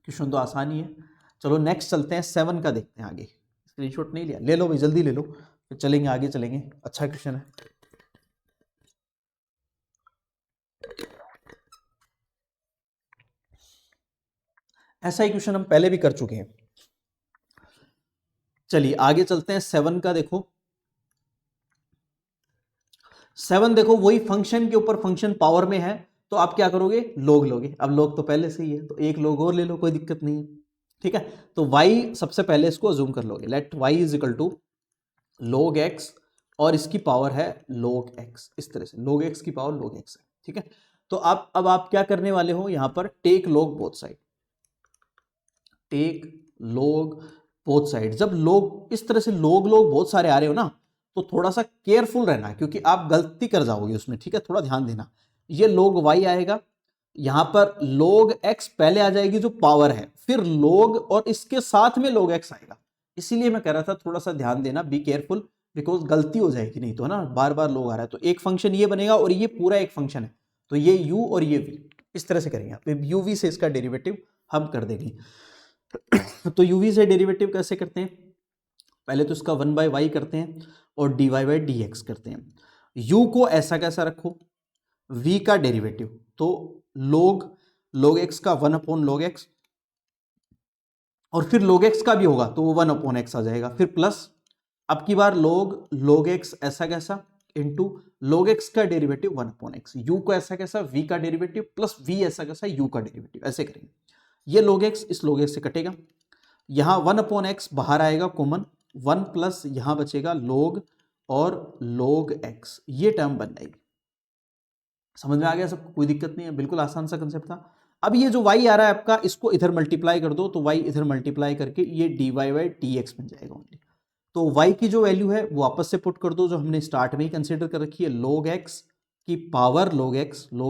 क्वेश्चन तो आसान ही है। चलो नेक्स्ट चलते हैं, 7 का देखते हैं आगे। स्क्रीनशॉट नहीं लिया, ले लो भाई जल्दी ले लो, फिर चलेंगे आगे चलेंगे, अच्छा क्वेश्चन है। ऐसा ही क्वेश्चन हम पहले भी कर चुके हैं। चलिए आगे चलते हैं, 7 का देखो। 7 देखो वही फंक्शन के ऊपर फंक्शन पावर में है, तो आप क्या करोगे, लोग लोगे। अब लोग तो पहले से ही है तो एक लोग और ले लो, कोई दिक्कत नहीं है। ठीक है, तो y सबसे पहले इसको अज्यूम कर लोगे, let y is equal to log x और इसकी पावर है log x, इस तरह से log x की पावर log x है। ठीक है, तो अब आप क्या करने वाले हो, यहां पर take log both side, take log both side. जब लोग इस तरह से लोग बहुत सारे आ रहे हो ना, तो थोड़ा सा केयरफुल रहना है क्योंकि आप गलती कर जाओगे उसमें। ठीक है, थोड़ा ध्यान देना। ये log y आएगा, यहां पर log x पहले आ जाएगी जो पावर है, फिर log और इसके साथ में log x आएगा। इसीलिए मैं कह रहा था थोड़ा सा ध्यान देना, बी केयरफुल, बिकॉज गलती हो जाएगी नहीं तो, है ना, बार बार log आ रहा है। तो एक फंक्शन ये बनेगा और ये पूरा एक फंक्शन है, तो ये u और ये v इस तरह से करेंगे। uv से इसका डेरिवेटिव हम कर देंगे। तो uv से डेरिवेटिव कैसे करते हैं, पहले तो इसका वन बाय वाई करते हैं और dy बाई डी एक्स करते हैं। u को ऐसा कैसा रखो, v का डेरिवेटिव तो log x का वन अपॉन log x, और फिर log x का भी होगा तो वो वन अपॉन x आ जाएगा, फिर प्लस अब की बार log x ऐसा कैसा इंटू log x का derivative one upon x, u को ऐसा कैसा v का डेरिवेटिव प्लस v ऐसा कैसा u का डेरिवेटिव, ऐसे करेंगे। ये log x इस log x से कटेगा, यहां वन अपॉन x बाहर आएगा कॉमन, वन प्लस यहां बचेगा log और log x, ये टर्म बन जाएगी। समझ में आ गया सबको, कोई दिक्कत नहीं है, बिल्कुल आसान सा कंसेप्ट था। अब ये जो y आ रहा है आपका, इसको इधर मल्टीप्लाई कर दो, तो y इधर मल्टीप्लाई करके ये dy बाई डी एक्स बन जाएगा ओनली। तो y की जो वैल्यू है वो वापस से पुट कर दो, जो हमने स्टार्ट में ही कंसीडर कर रखी है, log x की power log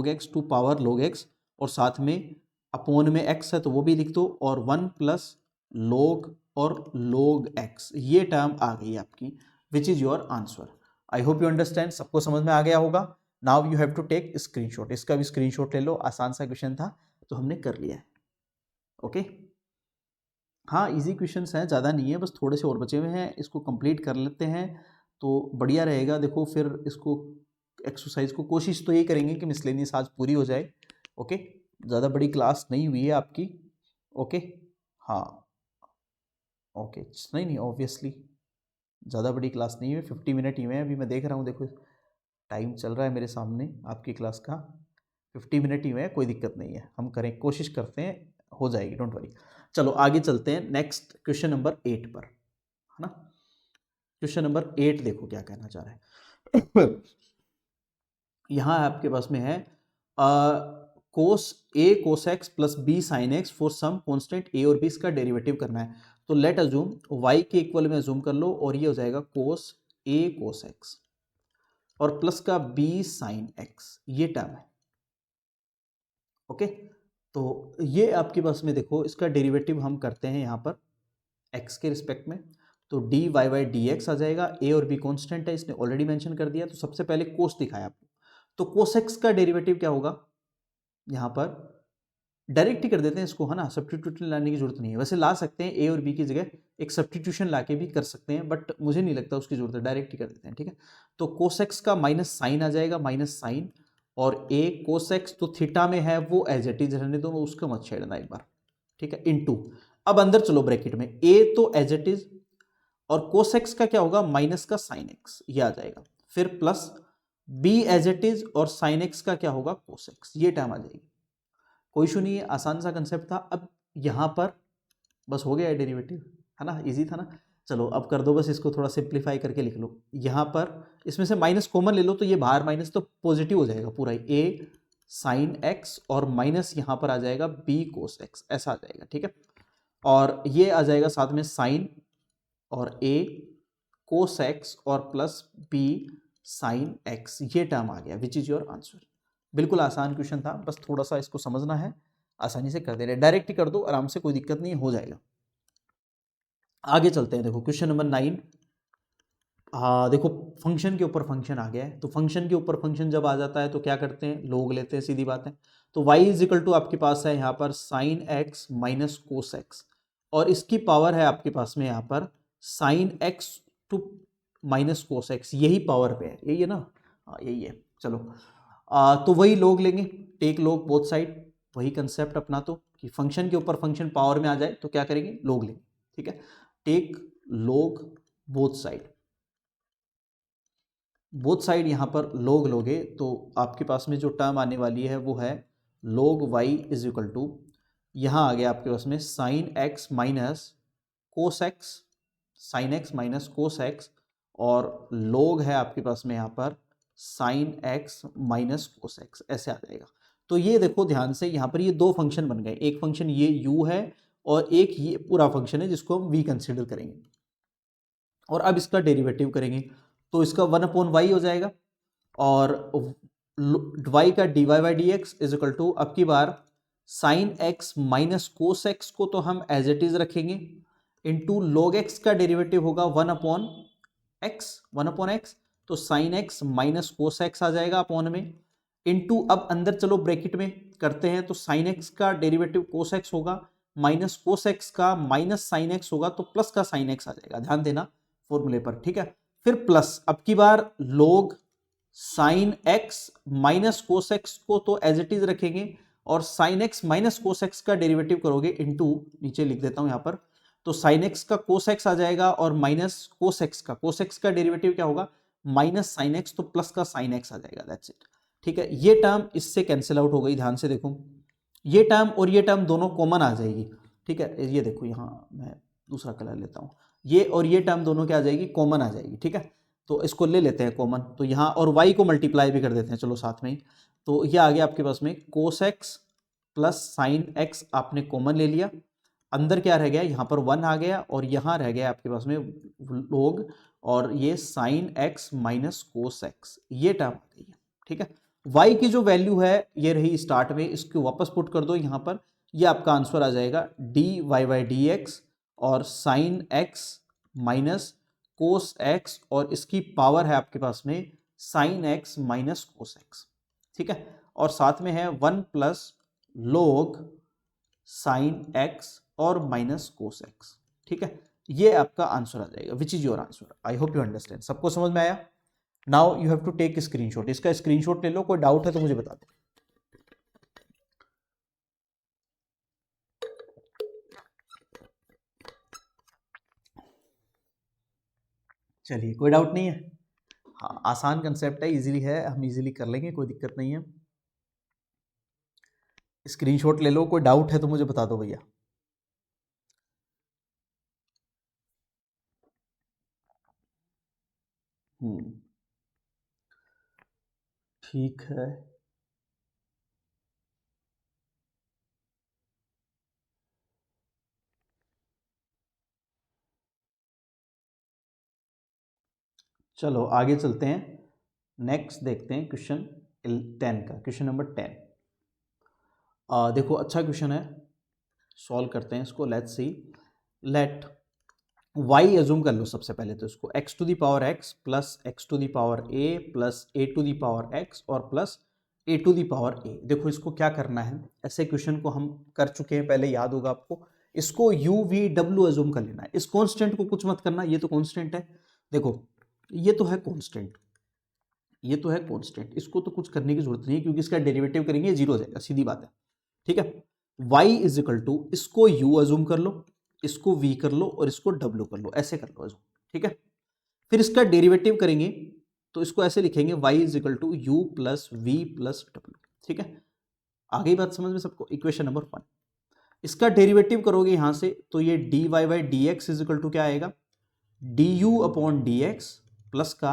x to power log x, और साथ में अपॉन में x है तो वो भी लिख दो, और वन प्लस log और log x, ये टर्म आ गई आपकी, which is your answer. I hope you understand, सबको समझ में आ गया होगा। Now you have to take screenshot, इसका भी स्क्रीनशॉट ले लो, आसान सा क्वेश्चन था तो हमने कर लिया है। ओके, हाँ इजी क्वेश्चंस हैं, ज़्यादा नहीं है, बस थोड़े से और बचे हुए हैं, इसको कंप्लीट कर लेते हैं तो बढ़िया रहेगा। देखो फिर इसको एक्सरसाइज को कोशिश तो यही करेंगे कि मिसलेनियस आज पूरी हो जाए। ओके, ज़्यादा बड़ी क्लास नहीं हुई है आपकी। ओके, हाँ ओके नहीं नहीं, ऑब्वियसली ज़्यादा बड़ी क्लास नहीं है, 50 मिनट ही है अभी, मैं देख रहा हूँ, देखो टाइम चल रहा है मेरे सामने आपकी क्लास का, 50 मिनट ही है, कोई दिक्कत नहीं है, हम करें, कोशिश करते हैं, हो जाएगी, डोंट वरी। चलो आगे चलते हैं नेक्स्ट क्वेश्चन नंबर 8 पर, है ना। क्वेश्चन नंबर 8 देखो क्या कहना चाह रहा है। यहाँ आपके पास में है cos a cos x plus b sine x for some constant a और बी, इसका डेरिवेटिव करना है। तो लेट अज्यूम वाई के इक्वल में अज्यूम कर लो, और ये हो जाएगा कोस ए कोस एक्स और प्लस का बी साइन एक्स, ये टर्म है। ओके, तो ये आपके पास में देखो इसका डेरिवेटिव हम करते हैं यहाँ पर x के रिस्पेक्ट में, तो d y by d x आ जाएगा, a और b कांस्टेंट है, इसने ऑलरेडी मेंशन कर दिया। तो सबसे पहले कोस दिखाया आपको, तो कोस x का डेरिवेटिव क्या होगा, यहाँ पर डायरेक्ट ही कर देते हैं इसको, है ना, सब्स्टिट्यूशन लाने की जरूरत नहीं है। वैसे ला सकते हैं a और b की जगह एक सब्स्टिट्यूशन लाके भी कर सकते हैं, बट मुझे नहीं लगता उसकी जरूरत है, डायरेक्ट ही कर देते हैं, ठीक है। तो कोस x का माइनस साइन आ जाएगा, माइनस साइन, और a कोस x तो थीटा में है वो एज इट इज रहने दो, उसको मत छेड़ना एक बार, ठीक है, इनटू, अब अंदर चलो ब्रैकेट में, a तो एज इट इज, और कोस एक्स का क्या होगा, माइनस का साइन एक्स, ये आ जाएगा, फिर plus b as it is, और साइन एक्स का क्या होगा, कोस एक्स, ये टर्म आ जाएगी। कोई इशू नहीं है, आसान सा कंसेप्ट था। अब यहां पर बस हो गया है डेरिवेटिव, है ना, इजी था ना। चलो अब कर दो, बस इसको थोड़ा सिंप्लीफाई करके लिख लो। यहां पर इसमें से माइनस कॉमन ले लो, तो ये बाहर माइनस तो पॉजिटिव हो जाएगा पूरा ही, a साइन एक्स और माइनस यहां पर आ जाएगा b कोस एक्स, ऐसा आ जाएगा, ठीक है। और ये आ जाएगा साथ में साइन और a कोस एक्स और प्लस b साइन एक्स, ये टर्म आ गया, विच इज योर आंसर। बिल्कुल आसान क्वेश्चन था, बस थोड़ा सा इसको समझना है, आसानी से कर दे रहे, डायरेक्ट ही कर दो आराम से, कोई दिक्कत नहीं, हो जाएगा। आगे चलते हैं, देखो क्वेश्चन नंबर 9। देखो फंक्शन के ऊपर फंक्शन आ गया है, तो फंक्शन के ऊपर फंक्शन जब आ जाता है तो क्या करते हैं, लोग लेते हैं, सीधी बात है। तो y इज इक्वल टू आपके पास है यहाँ पर sine x minus cos x, और इसकी पावर है आपके पास में यहाँ पर sine x to minus cos x, यही पावर पे है, यही है ना, हाँ यही है। चलो तो वही लोग लेंगे, टेक लोग बोथ साइड, वही कंसेप्ट अपना, तो कि फंक्शन के ऊपर फंक्शन पावर में आ जाए तो क्या करेंगे, लोग लेंगे, ठीक है। टेक लोग बोथ साइड, बोथ साइड यहाँ पर लोग लोगे, तो आपके पास में जो टर्म आने वाली है वो है लोग वाई इज इक्वल टू, यहाँ आ गया आपके पास में sine x minus cos x, sine x minus cos x, और लोग है आपके पास में यहाँ पर sine x minus cos x, ऐसे आ जाएगा। तो ये देखो ध्यान से, यहाँ पर ये दो फंक्शन बन गए, एक फंक्शन ये u है और एक ये पूरा फंक्शन है जिसको हम v कंसिडर करेंगे, और अब इसका डेरिवेटिव करेंगे, तो इसका 1/y हो जाएगा, और y का dy by d x is equal to, अब की बार sine x minus cos x को तो हम एज इट इज रखेंगे, इंटू लॉग एक्स का डेरिवेटिव होगा 1/x, तो sine x minus cos x आ जाएगा अपॉन में, इंटू अब अंदर चलो ब्रैकेट में करते हैं, तो साइन एक्स का डेरिवेटिव कोस एक्स होगा, माइनस कोस एक्स का माइनस साइन एक्स होगा, तो प्लस का साइन एक्स आ जाएगा, ध्यान देना फॉर्मूले पर, ठीक है। फिर प्लस, अब की बार लोग sine x minus cos x को तो एज इट इज रखेंगे, और sine x minus cos x का डेरिवेटिव करोगे, इनटू, नीचे लिख देता हूं यहां पर, तो साइन एक्स का कोस एक्स आ जाएगा, और माइनस कोस एक्स का डेरिवेटिव क्या होगा, माइनस साइन एक्स, तो प्लस का साइन एक्स आ जाएगा, दैट्स इट, ठीक है। ये टर्म इससे कैंसिल आउट हो गई, ध्यान से देखो, ये टर्म और ये टर्म दोनों कॉमन आ जाएगी, ठीक है। ये देखो यहाँ मैं दूसरा कलर लेता हूँ, ये और ये टर्म दोनों क्या आ जाएगी, कॉमन आ जाएगी, ठीक है। तो इसको ले लेते हैं कॉमन, तो यहाँ और y को मल्टीप्लाई भी कर देते हैं, चलो साथ में ही, तो ये आ गया आपके पास में कोस एक्स प्लस साइन एक्स, आपने कॉमन ले लिया, अंदर क्या रह गया, यहाँ पर 1 आ गया, और यहाँ रह गया आपके पास में लोग, और ये sign x minus cos x, ये टर्म आ गई है, ठीक है। y की जो वैल्यू है ये रही स्टार्ट में, इसको वापस पुट कर दो यहाँ पर, ये आपका आंसर आ जाएगा d y by d x, और sine x minus cos x, और इसकी पावर है आपके पास में sine x minus cos x, ठीक है। और साथ में है 1 प्लस लोग साइन एक्स और माइनस कोस एक्स, ठीक है। ये आपका आंसर आ जाएगा, which is your answer. I hope you understand, सबको समझ में आया। Now you have to take screenshot, इसका स्क्रीनशॉट ले लो, कोई डाउट है तो मुझे बता दो। चलिए कोई डाउट नहीं है। हाँ आसान कंसेप्ट है, इजीली है, हम इजीली कर लेंगे, कोई दिक्कत नहीं है। स्क्रीनशॉट ले लो, कोई डाउट है तो मुझे बता दो भैया। ठीक है। चलो आगे चलते हैं, नेक्स्ट देखते हैं क्वेश्चन 10 का, क्वेश्चन नंबर 10। देखो अच्छा क्वेश्चन है, सॉल्व करते हैं इसको। Let's see, let y assume कर लो सबसे पहले तो इसको, x to the power x plus x to the power a plus a to the power x और plus a to the power a. देखो इसको क्या करना है, ऐसे क्वेश्चन को हम कर चुके हैं पहले, याद होगा आपको। इसको यू वी डब्ल्यू एज्यूम कर लेना है, इस कॉन्स्टेंट को कुछ मत करना, ये तो कॉन्स्टेंट है। देखो ये तो है कॉन्स्टेंट, ये तो है कॉन्स्टेंट, इसको तो कुछ करने की जरूरत नहीं है क्योंकि इसका डेरिवेटिव करेंगे जीरो हो जाएगा, सीधी बात है। ठीक है, y इज इक्वल टू, इसको u एज्यूम कर लो, इसको v कर लो और इसको w कर लो, ऐसे कर लो एज्यूम। ठीक है, फिर इसका डेरिवेटिव करेंगे तो इसको ऐसे लिखेंगे y is equal to u plus v plus डब्ल्यू। ठीक है, आ गई बात समझ में सबको। इक्वेशन नंबर 1, इसका डेरिवेटिव करोगे यहां से तो ये dy by d x is equal to क्या आएगा, du upon d x plus का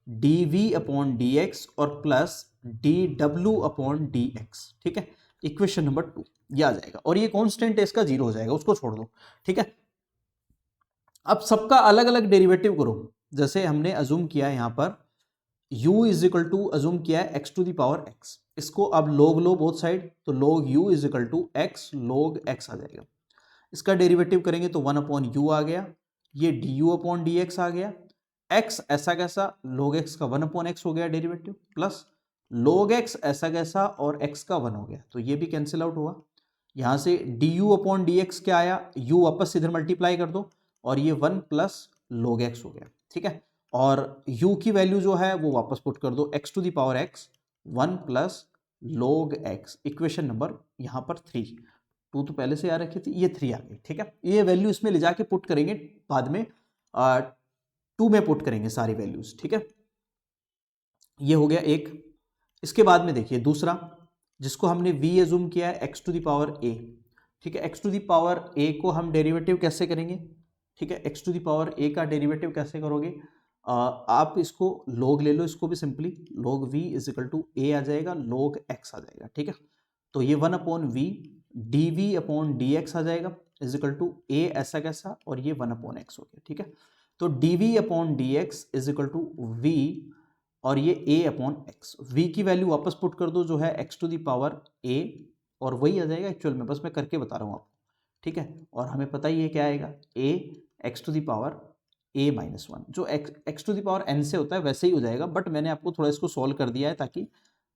dv अपॉन डी एक्स और plus dw upon d x. ठीक है, इक्वेशन नंबर 2 ये आ जाएगा, और ये कांस्टेंट है इसका जीरो हो जाएगा, उसको छोड़ दो। ठीक है, अब सबका अलग अलग डेरिवेटिव करो। जैसे हमने अज्यूम किया यहां पर u is equal to, assume किया है x to the power x, इसको अब log लो बोथ साइड, तो log u is equal to x log x आ जाएगा। इसका डेरिवेटिव करेंगे तो 1 अपॉन यू आ गया, ये du अपॉन डी एक्स आ गया, x ऐसा कैसा log x का 1 अपॉन एक्स हो गया डेरिवेटिव, प्लस log x ऐसा कैसा और x का 1 हो गया, तो ये भी कैंसिल आउट हुआ। यहां से du अपॉन डी एक्स क्या आया, u वापस इधर मल्टीप्लाई कर दो और ये 1 प्लस log x हो गया। ठीक है, और u की वैल्यू जो है वो वापस पुट कर दो, x to the power x 1 plus log x, equation number यहां पर 3, 2 तो पहले से आ रखी थी, ये 3 आ गई। ठीक है, ये वैल्यू इसमें ले जाके पुट करेंगे, बाद में 2 में पुट करेंगे सारी वैल्यूज। ठीक है, ये हो गया एक। इसके बाद में देखिए दूसरा, जिसको हमने v एज्यूम किया है x to the power a। ठीक है, x to the power a को हम डेरिवेटिव कैसे करेंगे, ठीक है, x to the power a का डेरिवेटिव कैसे करोगे, आप इसको log ले लो, इसको भी simply log v is equal to a आ जाएगा, log x आ जाएगा। ठीक है, तो ये 1 upon v dv upon d x आ जाएगा इज इक्वल टू a ऐसा कैसा और ये 1 अपॉन एक्स हो गया। ठीक है, तो dv upon d x is equal to v और ये a अपॉन एक्स, v की वैल्यू वापस पुट कर दो जो है x to the power a, और वही आ जाएगा एक्चुअल में, बस मैं करके बता रहा हूँ आपको। ठीक है, और हमें पता ही है क्या आएगा, a x to the power a minus 1, जो x to the power n से होता है वैसे ही हो जाएगा, बट मैंने आपको थोड़ा इसको सॉल्व कर दिया है ताकि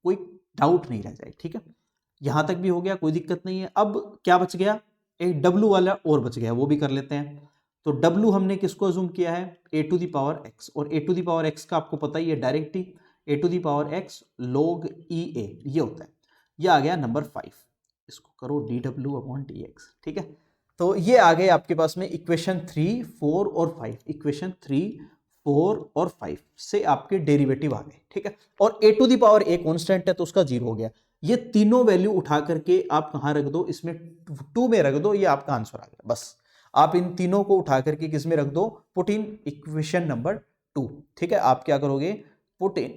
कोई डाउट नहीं रह जाए। ठीक है, यहां तक भी हो गया, कोई दिक्कत नहीं है। अब क्या बच गया, एक w वाला और बच गया, वो भी कर लेते हैं। तो w हमने किसको अज्यूम किया है, a to the power x, और a to the power x का आपको पता ही है डायरेक्ट ही a to the power x log e a ये होता है। ये आ गया नंबर 5, इसको करो dw अपॉन dx। ठीक है, तो ये आ गए आपके पास में इक्वेशन 3, 4 और 5, इक्वेशन 3, 4 और 5 से आपके डेरिवेटिव आ गए। ठीक है, और a to the power a constant है तो उसका जीरो हो गया। ये तीनों वैल्यू उठा करके आप कहां रख दो, इसमें 2 में रख दो, ये आपका आंसर आ गया। बस आप इन तीनों को उठा करके किस में रख दो, पुट इन इक्वेशन नंबर 2। ठीक है, आप क्या करोगे, पुट इन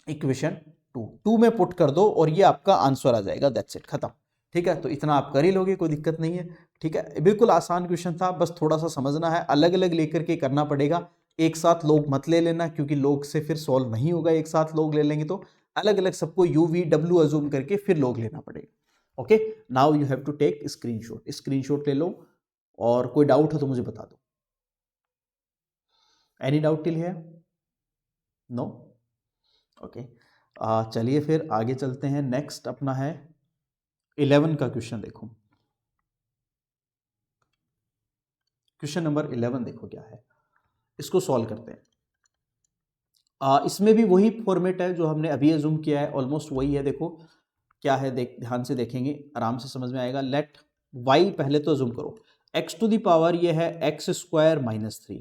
इक्वेशन 2 में पुट कर दो और ये आपका आंसर आ जाएगा, दैट्स इट, खत्म। ठीक है, तो इतना आप कर ही लोगे, कोई दिक्कत नहीं है। ठीक है, बिल्कुल आसान क्वेश्चन था, बस थोड़ा सा समझना है, अलग अलग लेकर के करना पड़ेगा, एक साथ लोग मत ले लेना क्योंकि लोग से फिर सॉल्व नहीं होगा, एक साथ लोग ले लेंगे तो अलग अलग सबको यू वी डब्ल्यू अज्यूम करके फिर लोग लेना पड़ेगा। Okay, now you have to take screenshot, screenshot ले लो, और कोई डाउट हो तो मुझे बता दो। Any doubt till here, no, okay. चलिए फिर आगे चलते हैं, नेक्स्ट अपना है 11 का क्वेश्चन। देखो क्वेश्चन नंबर 11 देखो क्या है, इसको सॉल्व करते हैं। इसमें भी वही फॉर्मेट है जो हमने अभी अज्यूम किया है, ऑलमोस्ट वही है। देखो क्या है, ध्यान से देखेंगे आराम से समझ में आएगा। लेट y पहले तो अज्यूम करो, x टू दी पावर ये है x square minus 3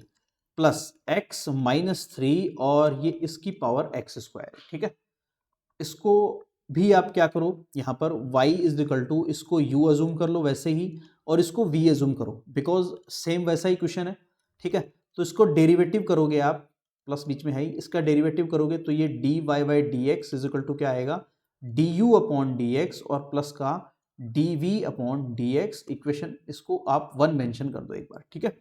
plus x minus 3 और ये इसकी पावर x स्क्वायर, ठीक है। इसको भी आप क्या करो, यहाँ पर y इज इक्वल टू, इसको u अजूम कर लो वैसे ही, और इसको v अजूम करो, बिकॉज सेम वैसा ही क्वेश्चन है, ठीक है। तो इसको डेरिवेटिव करोगे आप, प्लस बीच में है ही, इसका डेरिवेटिव करोगे तो ये dy by d x is equal to क्या आएगा, du अपॉन डी एक्स, और प्लस का dv upon d x. Equation इसको आप 1 मेंशन कर दो एक बार, ठीक है।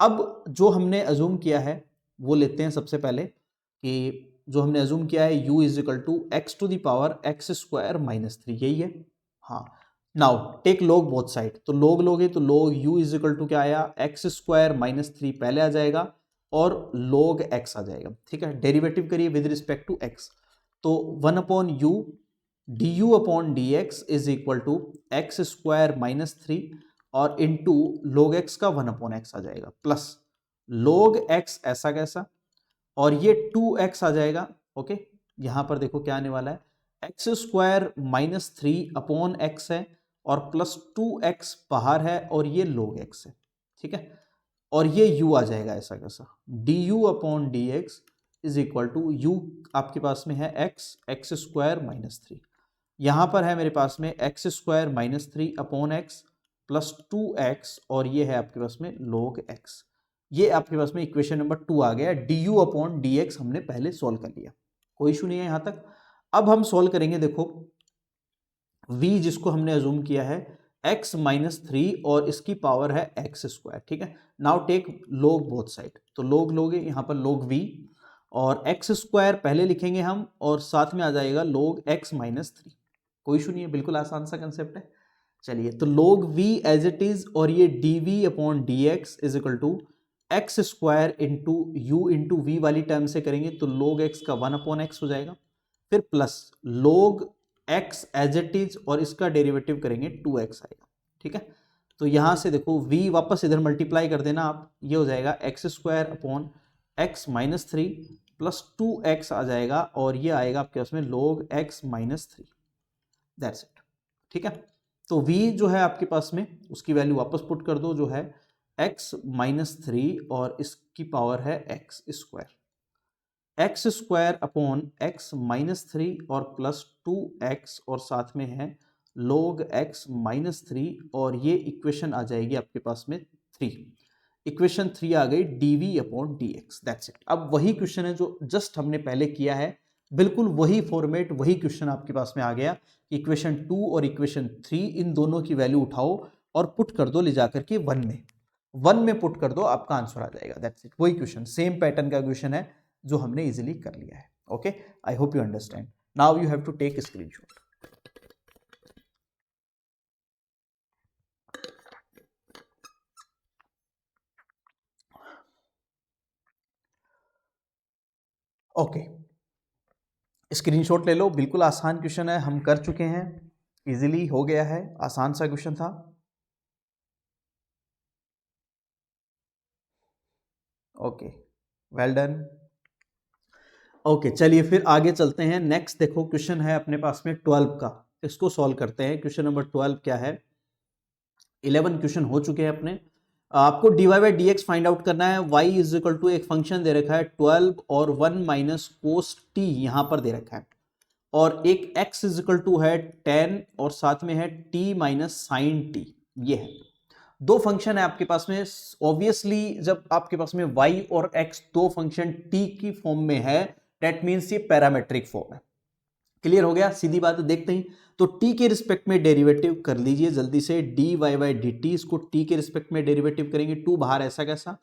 अब जो हमने अजूम किया है वो लेते हैं सबसे पहले, कि जो हमने अजूम किया है u is equal to x to the power x square minus 3, यही है। हाँ, now take log both side, तो लॉग लोगे तो log u is equal to क्या आया, एक्स स्क्वायर माइनस 3 पहले आ जाएगा और log x आ जाएगा, ठीक है। डेरिवेटिव करिए विद रिस्पेक्ट टू x, तो 1 upon u du upon d x is equal to x square minus 3 और इंटू log x का 1 अपॉन एक्स आ जाएगा, प्लस log x ऐसा कैसा, और ये 2x आ जाएगा, ओके। यहां पर देखो क्या आने वाला है, x square minus 3 upon x है और प्लस 2x बाहर है और ये log x है, ठीक है। और ये u आ जाएगा ऐसा कैसा, du upon d x is equal to u आपके पास में है एक्स स्क्वायर माइनस 3, यहां पर है मेरे पास में x square minus 3 upon x plus 2x, और ये है आपके पास में log x। ये आपके पास में इक्वेशन नंबर 2 आ गया, du अपॉन डी एक्स हमने पहले सॉल्व कर लिया, कोई इशू नहीं है यहां तक। अब हम सॉल्व करेंगे, देखो v जिसको हमने अजूम किया है x माइनस 3 और इसकी पावर है एक्स स्क्वायर, ठीक है। Now take log both side, तो log लोगे यहाँ पर log v और एक्स स्क्वायर पहले लिखेंगे हम और साथ में आ जाएगा log x माइनस 3, कोई इशू नहीं है, बिल्कुल आसान सा कंसेप्ट है। चलिए, तो log v as it is, और ये dv upon d x is equal to x square into u into v वाली टर्म से करेंगे तो log x का 1 अपॉन एक्स हो जाएगा, फिर plus log x as it is और इसका डेरिवेटिव करेंगे 2x आएगा, ठीक है। तो यहां से देखो v वापस इधर मल्टीप्लाई कर देना आप, ये हो जाएगा x square upon x minus 3 plus 2x आ जाएगा और ये आएगा आपके पास में log x minus 3, that's it, ठीक है। तो v जो है आपके पास में उसकी वैल्यू वापस पुट कर दो, जो है x माइनस 3 और इसकी पावर है x square, x square upon x minus 3 और प्लस 2x और साथ में है log x माइनस 3, और ये इक्वेशन आ जाएगी आपके पास में 3, इक्वेशन 3 आ गई dv upon d x, that's it. अब वही क्वेश्चन है जो जस्ट हमने पहले किया है, बिल्कुल वही फॉर्मेट, वही क्वेश्चन आपके पास में आ गया। इक्वेशन 2 और इक्वेशन 3 इन दोनों की वैल्यू उठाओ और पुट कर दो ले जाकर के 1 में पुट कर दो, आपका आंसर आ जाएगा, दैट्स इट। वही क्वेश्चन, सेम पैटर्न का क्वेश्चन है जो हमने इजीली कर लिया है, okay. I hope you understand. Now you have to take screenshot. Okay, screenshot ले लो, बिल्कुल आसान क्वेश्चन है, हम कर चुके हैं, इजीली हो गया है, आसान सा क्वेश्चन था। Okay, well done. ओके, चलिए फिर आगे चलते हैं। नेक्स्ट देखो क्वेश्चन है अपने पास में 12 का, इसको सॉल्व करते हैं। क्वेश्चन नंबर 12 क्या है, 11 क्वेश्चन हो चुके हैं अपने। आपको dy by d x find out करना है। y इज इक्वल टू एक फंक्शन दे रखा है 12 और 1 माइनस कोस t यहां पर दे रखा है, और एक x इज इक्वल टू है 10 और साथ में है t माइनस साइन t। ये है दो फंक्शन है आपके पास में। ऑब्वियसली जब आपके पास में y और x दो फंक्शन t की फॉर्म में है, दैट मीन्स ये पैरामेट्रिक फॉर्म है। क्लियर हो गया, सीधी बात है। देखते ही तो t के रिस्पेक्ट में डेरिवेटिव कर लीजिए जल्दी से, dy बाई डी टी, इसको t के रिस्पेक्ट में डेरिवेटिव करेंगे, 2 बाहर ऐसा कैसा,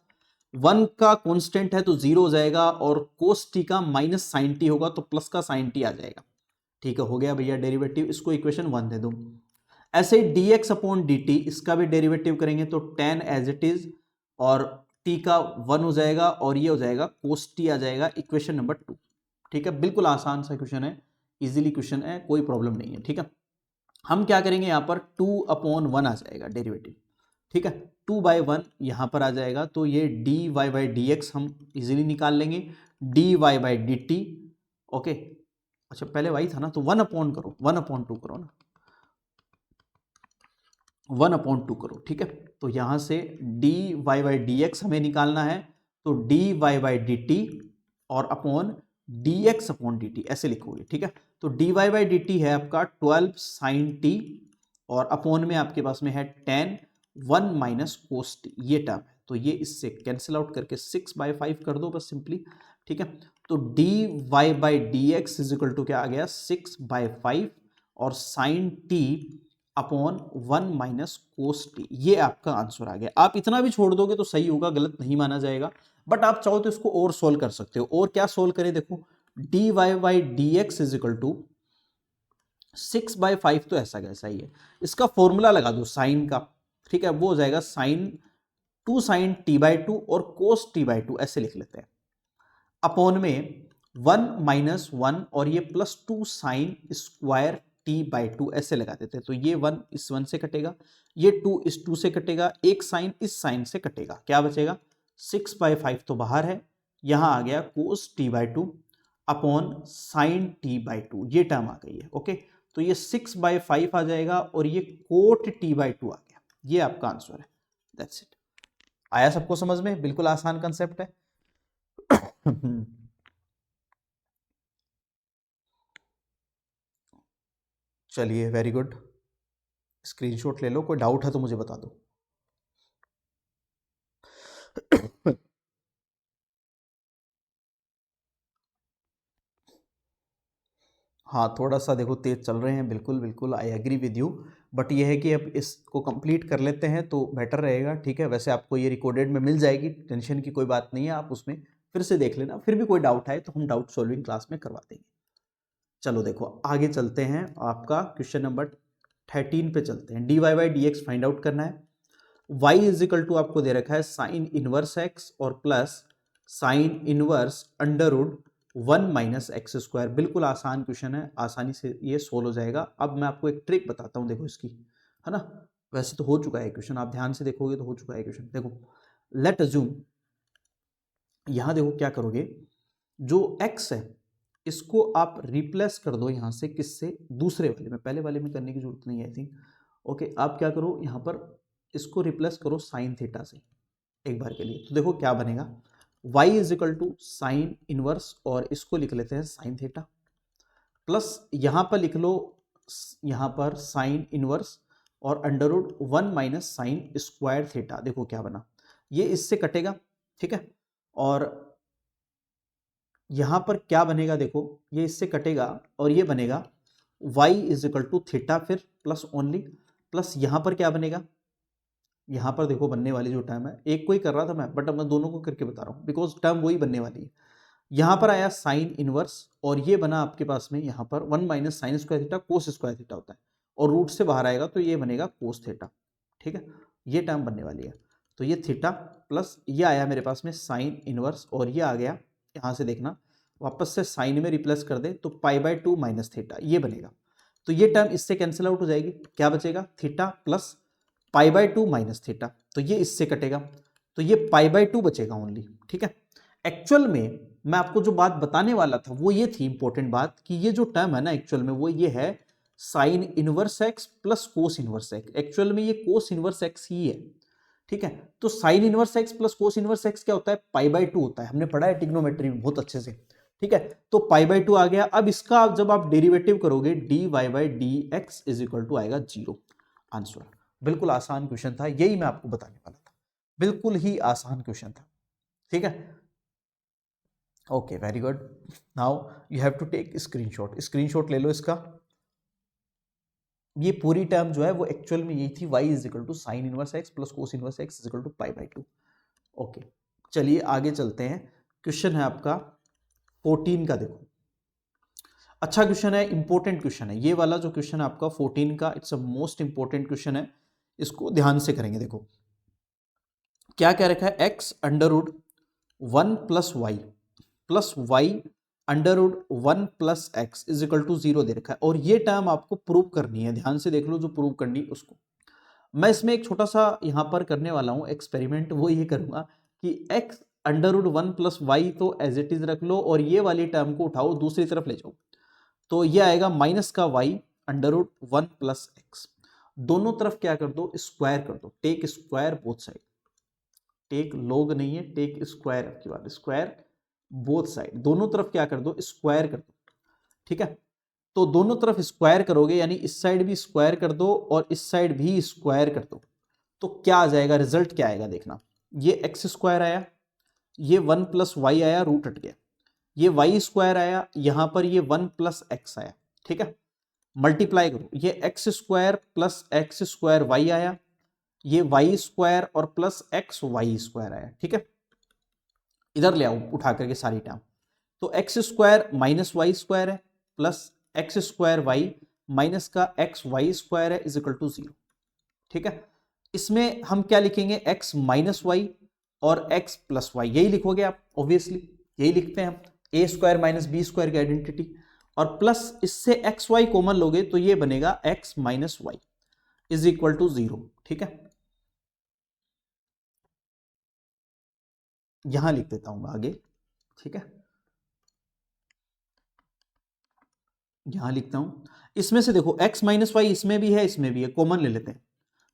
1 का कांस्टेंट है तो 0 हो जाएगा, और cos t का माइनस साइन टी होगा तो प्लस का साइन टी आ जाएगा, ठीक है। हो गया भैया डेरिवेटिव, इसको इक्वेशन 1 दे दो। ऐसे ही dx अपॉन dt, इसका भी डेरिवेटिव करेंगे तो 10 एज इट इज, और t का 1 हो जाएगा और ये हो जाएगा cos t आ जाएगा, इक्वेशन नंबर 2, ठीक है। बिल्कुल आसान सा क्वेश्चन है, इजीली क्वेश्चन है, कोई प्रॉब्लम नहीं है, ठीक है। हम क्या करेंगे यहाँ पर 2 अपॉन 1 आ जाएगा डेरिवेटिव, ठीक है। 2 बाई 1 यहाँ पर आ जाएगा, तो ये dy बाई डी एक्स हम इजीली निकाल लेंगे, dy by d T, okay. अच्छा पहले y था ना, तो 1 अपॉन करो, 1 अपॉन 2 करो ना, 1 अपॉन 2 करो, ठीक है। तो यहाँ से dy बाई डी एक्स हमें निकालना है, तो d y by d t और upon d x upon d t ऐसे लिखोगे, ठीक है। तो d y by d t है आपका 12 साइन टी और अपॉन में आपके पास में है 10 1 माइनस कोस टी, ये टर्म है। तो ये इससे कैंसिल आउट करके 6/5 कर दो बस सिंपली, ठीक है। तो d y by d x is equal to क्या आ गया 6/5 और sine t upon 1 minus cos t, ये आपका आंसर आ गया। आप इतना भी छोड़ दोगे तो सही होगा, गलत नहीं माना जाएगा, बट आप चाहो तो इसको और सोल्व कर सकते हो। और क्या सोल्व करें, देखो d y by d x is equal to 6/5 तो ऐसा कैसा ही है, इसका फॉर्मूला लगा दो साइन का, ठीक है। वो हो जाएगा साइन 2 साइन टी बाई 2 और कोस टी बाई 2 ऐसे लिख लेते हैं, अपॉन में 1 माइनस 1 और ये plus 2 sine square T by 2 ऐसे लगा देते हैं। तो ये 1 इस 1 से कटेगा, ये 2 इस 2 से कटेगा, एक साइन इस साइन से कटेगा, क्या बचेगा 6/5 तो बाहर है, यहां आ गया cos t by 2 upon sine t by 2, ये टर्म आ गई है, ओके। तो ये 6/5 आ जाएगा और ये कोट टी बाई 2 आ गया, ये आपका आंसर है। That's it. आया सबको समझ में? बिल्कुल आसान कंसेप्ट है। चलिए वेरी गुड, स्क्रीनशॉट ले लो, कोई डाउट है तो मुझे बता दो। हाँ थोड़ा सा देखो तेज चल रहे हैं, बिल्कुल बिल्कुल I agree with you, but ये है कि अब इसको कंप्लीट कर लेते हैं तो बेटर रहेगा, ठीक है। वैसे आपको ये रिकॉर्डेड में मिल जाएगी, टेंशन की कोई बात नहीं है, आप उसमें फिर से देख लेना, फिर भी कोई डाउट आए तो हम डाउट सॉल्विंग क्लास में करवा देंगे। चलो देखो आगे चलते हैं, आपका क्वेश्चन नंबर 13 पे चलते हैं। D y by d x find out करना है। y इज इक्वल टू आपको दे रखा है साइन इनवर्स एक्स और plus sine inverse under root 1 minus x square. बिल्कुल आसान क्वेश्चन है, आसानी से ये सोल्व हो जाएगा। अब मैं आपको एक ट्रिक बताता हूँ, देखो इसकी, है ना। वैसे तो हो चुका है क्वेश्चन, आप ध्यान से देखोगे तो हो चुका है क्वेश्चन। देखो लेट अज्यूम, यहां देखो क्या करोगे, जो x है इसको आप रिप्लेस कर दो यहां से, किससे, दूसरे वाले में, पहले वाले में करने की जरूरत नहीं है आई थिंक, ओके। आप क्या करो यहां पर इसको रिप्लेस करो साइन थीटा से एक बार के लिए। तो देखो क्या बनेगा, y is equal to sine inverse और इसको लिख लेते हैं साइन थीटा, प्लस यहां पर लिख लो यहां पर साइन इनवर्स और under root 1 minus sine square theta. देखो क्या बना, ये इससे कटेगा, ठीक है। और यहां पर क्या बनेगा, देखो ये इससे कटेगा और ये बनेगा y is equal to theta, फिर प्लस ओनली, प्लस यहां पर क्या बनेगा, यहां पर देखो बनने वाली जो टर्म है, एक को ही कर रहा था मैं बट अब मैं दोनों को करके बता रहा हूं बिकॉज टर्म वही बनने वाली है। यहां पर आया साइन इनवर्स और ये बना आपके पास में यहां पर 1 minus sine square theta, cos square theta होता है, और रूट से बाहर आएगा तो ये बनेगा कोस थीटा, ठीक है। ये टर्म बनने वाली है। तो ये थीटा प्लस ये आया मेरे पास में साइन इनवर्स और ये आ गया, यहां से देखना वापस से साइन में रिप्लेस कर दे तो π/2 माइनस थीटा ये बनेगा। तो ये टर्म इससे कैंसिल आउट हो जाएगी, क्या बचेगा, थीटा प्लस π/2 माइनस थीटा, तो ये इससे कटेगा, तो ये π/2 बचेगा ओनली, ठीक है। एक्चुअल में मैं आपको जो बात बताने वाला था वो ये थी इंपॉर्टेंट बात, कि ये जो टर्म है ना एक्चुअल में वो ये है sine inverse x plus cos inverse x. Actual में ये कोस इनवर्स एक्स ही है, ठीक है। तो sine inverse x plus cos inverse x क्या होता है, π/2 होता है, हमने पढ़ा है ट्रिग्नोमेट्री में बहुत अच्छे से, ठीक है। तो π/2 आ गया। अब इसका जब आप डेरिवेटिव करोगे d y by d x is equal to आएगा 0 आंसर। बिल्कुल आसान क्वेश्चन था, यही मैं आपको बताने वाला था, बिल्कुल ही आसान क्वेश्चन था, ठीक है। Okay very good, now you have to take screenshot, screenshot ले लो इसका। ये पूरी टर्म जो है वो एक्चुअल में यही थी, y is equal to sine inverse x plus cos inverse x is equal to π/2। Okay चलिए आगे चलते हैं, क्वेश्चन है आपका 14 का। देखो अच्छा क्वेश्चन है, इंपॉर्टेंट क्वेश्चन है ये वाला, जो क्वेश्चन है आपका 14 का, it's a most important question है, इसको ध्यान से करेंगे। देखो क्या क्या रखा है, x under root 1 plus y under root 1 plus x is equal to 0 दे रखा है, और ये टर्म आपको प्रूव करनी है, ध्यान से देख लो जो प्रूव करनी है उसको। मैं इसमें एक छोटा सा यहां पर करने वाला हूं एक्सपेरिमेंट, वो ये करूंगा कि x under root 1 plus y तो एज इट इज रख लो और ये वाली टर्म को उठाओ दूसरी तरफ ले जाओ, तो ये आएगा माइनस का y under root 1 plus x, दोनों तरफ क्या कर दो, स्क्वायर कर दो, take square both side, take log नहीं है, टेक स्क्वायर आपकी बात, स्क्वायर बोथ साइड, दोनों तरफ क्या कर दो, स्क्वायर कर दो। ठीक है, तो दोनों तरफ स्क्वायर करोगे यानी इस साइड भी स्क्वायर कर दो और इस साइड भी स्क्वायर कर दो, तो क्या आ जाएगा, रिजल्ट क्या आएगा देखना, ये एक्स स्क्वायर आया, ये 1 प्लस वाई आया, रूट हट गया, ये वाई स्क्वायर आया, यहां पर ये 1 प्लस एक्स आया। ठीक है, मल्टीप्लाई करो, ये x square plus x square y आया, ये वाई स्क्वायर और प्लस एक्स वाई स्क्वायर आया। ठीक है, इधर ले आओ उठा करके सारी टर्म, तो x square minus y square है plus x square y minus का एक्स वाई स्क्वायर है इज इक्वल टू 0। ठीक है, इसमें हम क्या लिखेंगे, x माइनस वाई और x प्लस वाई, यही लिखोगे आप, ऑब्वियसली यही लिखते हैं हम, a square minus b square की आइडेंटिटी, और प्लस इससे एक्स वाई कॉमन लोगे तो ये बनेगा x minus y is equal to 0। ठीक है, यहां लिख देता हूं मैं आगे। ठीक है, यहां लिखता हूं, इसमें से देखो x माइनस वाई इसमें भी है इसमें भी है, कॉमन ले लेते हैं,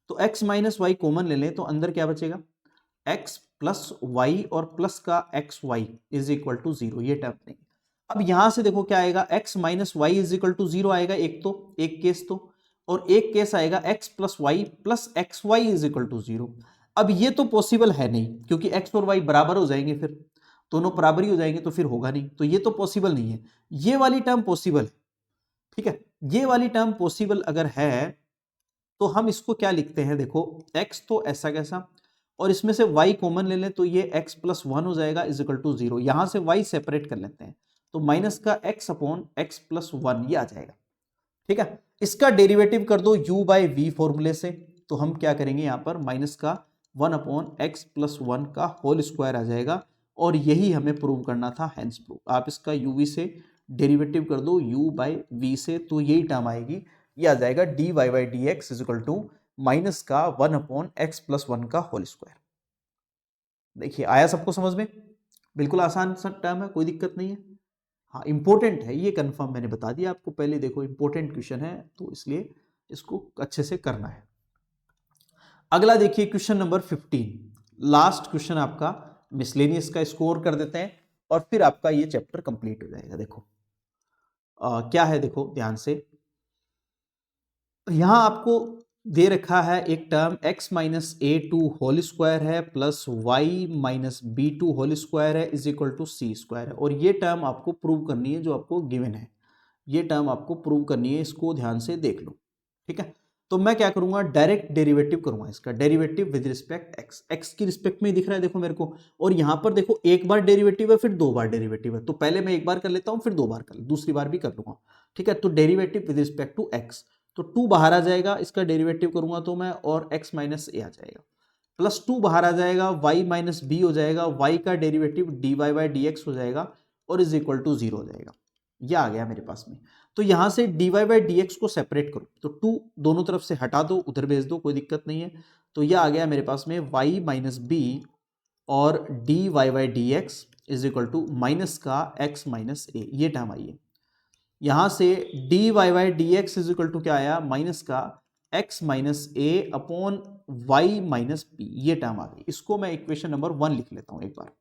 तो x माइनस वाई कॉमन ले लें तो अंदर क्या बचेगा, x प्लस वाई और प्लस का x y is equal to 0, ये टर्म नहीं। अब यहां से देखो क्या आएगा, x minus y is equal to 0 आएगा, एक तो एक केस तो, और एक केस आएगा x plus y plus x y is equal to 0। अब ये तो पॉसिबल है नहीं क्योंकि x और y बराबर हो जाएंगे, फिर दोनों बराबर ही हो जाएंगे तो फिर होगा नहीं, तो ये तो पॉसिबल नहीं है। ये वाली टर्म पॉसिबल है। ठीक है, ये वाली टर्म पॉसिबल अगर है तो हम इसको क्या लिखते हैं, देखो x तो ऐसा कैसा, और इसमें से y कॉमन ले लें तो ये x प्लस 1 हो जाएगा इज इक्वल टू 0, यहां से y सेपरेट कर लेते हैं तो माइनस का x अपॉन x प्लस 1 ये आ जाएगा। ठीक है, इसका डेरिवेटिव कर दो u बाई वी फॉर्मूले से, तो हम क्या करेंगे यहां पर माइनस का 1 अपॉन x प्लस 1 का होल स्क्वायर आ जाएगा, और यही हमें प्रूव करना था, हैंस प्रूव। आप इसका uv से डेरिवेटिव कर दो u बाई वी से, तो यही टर्म आएगी, ये आ जाएगा dy by d x is equal to minus का 1 अपॉन एक्स प्लस 1 का होल स्क्वायर। देखिए आया सबको समझ में, बिल्कुल आसान सा टर्म है, कोई दिक्कत नहीं है। हाँ इंपॉर्टेंट है ये, कंफर्म मैंने बता दिया आपको पहले, देखो इंपॉर्टेंट क्वेश्चन है तो इसलिए इसको अच्छे से करना है। अगला देखिए क्वेश्चन नंबर 15, लास्ट क्वेश्चन आपका मिसलेनियस का, स्कोर कर देते हैं और फिर आपका ये चैप्टर कंप्लीट हो जाएगा। देखो क्या है, देखो ध्यान से, यहां आपको दे रखा है एक term x minus a to whole square है plus y minus b to whole square है is equal to c square है, और ये टर्म आपको प्रूव करनी है, जो आपको गिवन है ये टर्म आपको प्रूव करनी है, इसको ध्यान से देख लो। ठीक है, तो मैं क्या करूंगा, डायरेक्ट डेरिवेटिव करूंगा, इसका derivative with respect x, x की रिस्पेक्ट में दिख रहा है देखो मेरे को, और यहां पर देखो एक बार डेरिवेटिव है फिर दो बार डेरिवेटिव है, तो पहले मैं एक बार कर लेता हूं फिर दो बार कर, दूसरी बार भी कर लूंगा। ठीक है, तो derivative with respect to x, तो 2 बाहर आ जाएगा, इसका डेरिवेटिव करूंगा तो मैं, और x माइनस ए आ जाएगा, प्लस 2 बाहर आ जाएगा, y माइनस बी हो जाएगा, y का derivative dy by d x हो जाएगा और इज इक्वल टू 0 हो जाएगा, यह आ गया मेरे पास में। तो यहां से dy बाई डी एक्स को सेपरेट करो, तो 2 दोनों तरफ से हटा दो, उधर भेज दो, कोई दिक्कत नहीं है, तो यह आ गया मेरे पास में y माइनस बी और dy by d x is equal to minus का x माइनस ए, ये टर्म आई है। यहां से dy by d x is equal to क्या आया, माइनस का x minus a upon y minus b, ये टर्म आ गई। इसको मैं इक्वेशन नंबर 1 लिख लेता हूं एक बार,